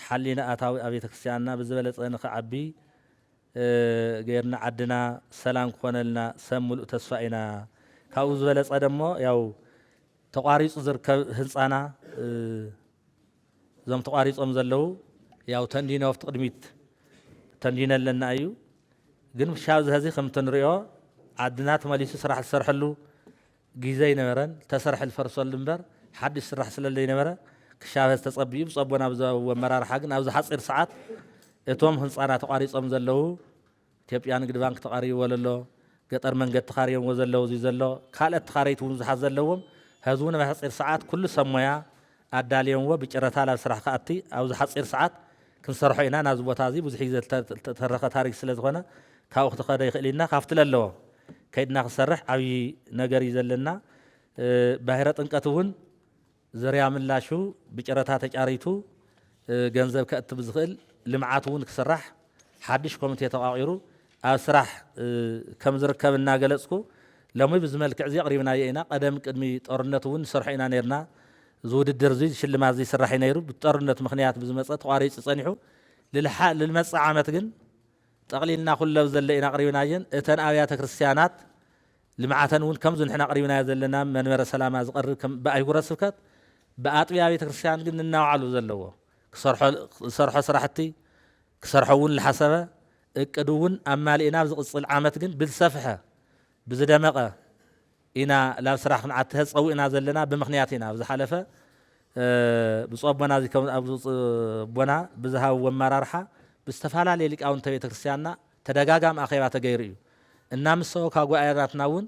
ሓሊና ኣታዊ ኣብ ቤተ ክርስቲያንና ብዝበለጸ ንኽዓቢ ጌርና ዓድና ሰላም ክኾነልና ሰብ ሙሉእ ተስፋ ኢና ካብኡ ዝበለጸ ደሞ ያው ተቋሪጹ ዝርከብ ህንፃና እዞም ተቋሪጾም ዘለው ያው ተንዲኖ ኣብቲ ቅድሚት ተንዲነ ኣለና እዩ ግን ሻብ ዝህዚ ከምቲ ንሪኦ ዓድና ተመሊሱ ስራሕ ዝሰርሐሉ ግዜ ይነበረን ተሰርሐ ዝፈርሰሉ እምበር ሓድሽ ስራሕ ስለለ ይነበረ ክሻብ ተጸቢዩ ብጸቦና ብዘወ መራርሓ ግን ኣብዚ ሓፂር ሰዓት እቶም ህንፃና ተቋሪጾም ዘለው ኢትዮጵያ ንግዲ ባንክ ተቃሪብዎ ዘሎ ገጠር መንገዲ ተኻሪቦምዎ ዘለው እዚ ዘሎ ካልኦት ተኻሪት እውን ዝሓዝ ዘለዎም ህዝቡ ንሓፂር ሰዓት ኩሉ ሰብ ሞያ ኣዳልዮምዎ ብጭረታ ናብ ስራሕ ከኣቲ ኣብዚ ሓፂር ሰዓት ክንሰርሖ ኢና ናብዚ ቦታ እዚ ብዙሕ ግዜ ተረኸ ታሪክ ስለ ዝኾነ ካብኡ ክትኸደ ይኽእል ኢና ካብቲ ለለዎ ከይድና ክሰርሕ ዓብዪ ነገር እዩ ዘለና ባሕረ ጥምቀት እውን ዝርያ ምላሹ ብጭረታ ተጫሪቱ ገንዘብ ከእቲ ብዝኽእል ልምዓት እውን ክስራሕ ሓድሽ ኮሚቴ ተቋቂሩ ኣብ ስራሕ ከም ዝርከብ እናገለጽኩ ሎሚ ብዝመልክዕ እዚ ኣቕሪብናዮ ኢና ቀደም ቅድሚ ጦርነት እውን ንሰርሖ ኢና ነርና ዝውድድር እዚ ሽልማት እዚ ይስራሕ እዩ ነይሩ ብጦርነት ምክንያት ብዝመፀ ተቋሪፁ ፀኒሑ ልመፅእ ዓመት ግን ጠቕሊልና ኩሎ ዘለ ኢና ኣቕሪብናየን እተን ኣብያተ ክርስቲያናት ልምዓተን እውን ከምዚ ንሕና ኣቕሪብናዮ ዘለና መንበረ ሰላማ ዝቐርብ ብኣህጉረ ስብከት ብኣጥቢያ ቤተ ክርስቲያን ግን እናባዕሉ ዘለዎ ክሰርሖ ስራሕቲ ክሰርሖ እውን ዝሓሰበ እቅድ እውን ኣማሊእና ዝቕፅል ዓመት ግን ብዝሰፍሐ ብዝደመቐ ኢና ላብ ስራሕ ክንዓትህ ፀዊእና ዘለና ብምክንያት ኢና ብዝሓለፈ ብፀቦና እዚ ቦና ብዝሃብዎ ኣመራርሓ ብዝተፈላለየ ሊቃውንተ ቤተ ክርስቲያንና ተደጋጋሚ ኣኼባ ተገይሩ እዩ እናምሰቦ ካብ ጉባኤያትና እውን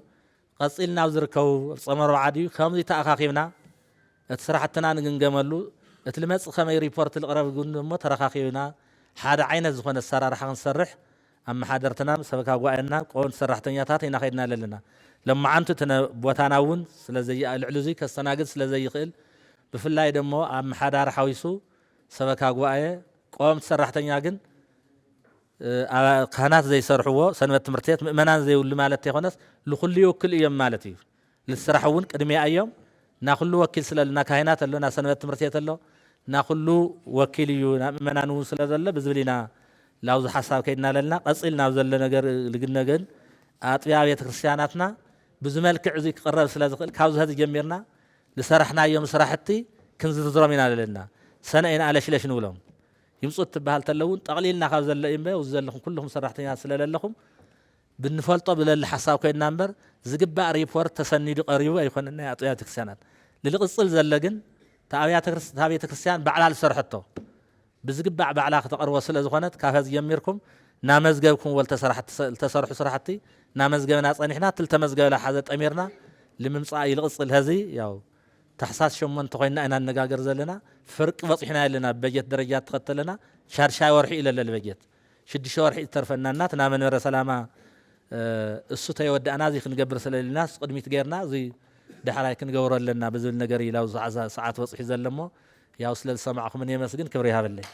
ቀፂልና ኣብ ዝርከቡ ፀመሮ በዓል እዩ ከምዚ ተኣኻኺብና እቲ ስራሕትና ንግንገመሉ እቲ ልመፅእ ከመይ ሪፖርት ዝቕረብ ግን እሞ ተረኻኺብና ሓደ ዓይነት ዝኾነ ኣሰራርሓ ክንሰርሕ ኣመሓደርትና ሰበካ ጉባኤና ቆወንቲ ሰራሕተኛታት ኢና ከይድና ዘለና ለማዓንቱ ቦታና እውን ልዕሊ እዚ ከስተናግድ ስለዘይኽእል ብፍላይ ደሞ ኣመሓዳር ሓዊሱ ሰበካ ጉባኤ ቆወንቲ ሰራሕተኛ ግን ካህናት ዘይሰርሕዎ ሰንበት ትምህርቲ ቤት ምእመናን ዘይብሉ ማለት ይኾነስ ንኩሉ ይውክል እዮም ማለት እዩ ልስራሕ እውን ቅድሚያ እዮም ናኩሉ ወኪል ስለለና ካህናት ኣሎ ና ሰንበት ትምህርቲ ቤት ኣሎ ናኩሉ ወኪል እዩ ምእመናን እውን ስለ ዘሎ ብዝብል ኢና ላብዚ ሓሳብ ከይድና ኣለና ቀፂል ናብ ዘሎ ነገር ልግነገን ኣጥቢያ ቤተ ክርስቲያናትና ብዝመልክዕ እዚ ክቕረብ ስለ ዝኽእል ካብዚ ሕዚ ጀሚርና ዝሰራሕናዮም ስራሕቲ ክንዝርዝሮም ኢና ዘለና ሰነ ኢና ኣለሽለሽ ንብሎም ይምፁት ትበሃል ተለውን ጠቕሊልና ካብ ዘሎ እምበ ውዝ ዘለኹም ኩልኩም ሰራሕተኛታት ስለለለኹም ብንፈልጦ ብለሊ ሓሳብ ኮይድና እምበር ዝግባእ ሪፖርት ተሰኒዱ ቀሪቡ ኣይኮነና ኣጥቢያ ቤተ ክርስቲያናት ልልቕፅል ዘለ ግን እታ ቤተ ክርስቲያን ባዕላ ዝሰርሐቶ ብዝግባእ ባዕላ ክተቐርቦ ስለ ዝኾነት ካብ ሕዚ ጀሚርኩም ናመዝገብኩም ተሰርሑ ስራሕቲ ናመዝገብና ፀኒሕና ትልተመዝገበ ሓዘ ጠሚርና ንምምፃእ ይልቕፅል ህዚ ያው ታሕሳስ 8 ኮይና ኢና ነጋገር ዘለና ፍርቂ በፂሕና ኣለና በጀት ደረጃ ተኸተለና ሻድሻይ ወርሒ ኢለ ለለ በጀት 6 ወርሒ ዝተርፈናና ትና መንበረ ሰላማ እሱ ተይወዳእና እዚ ክንገብር ስለለና ቅድሚት ጌርና እዚ ድሕራይ ክንገብሮ ኣለና ብዝብል ነገር ኢላው ሰዓት በፂሑ ዘለሞ ያው ስለዝሰማዕኹም እኔ መስግን ክብሪ ይሃበለይ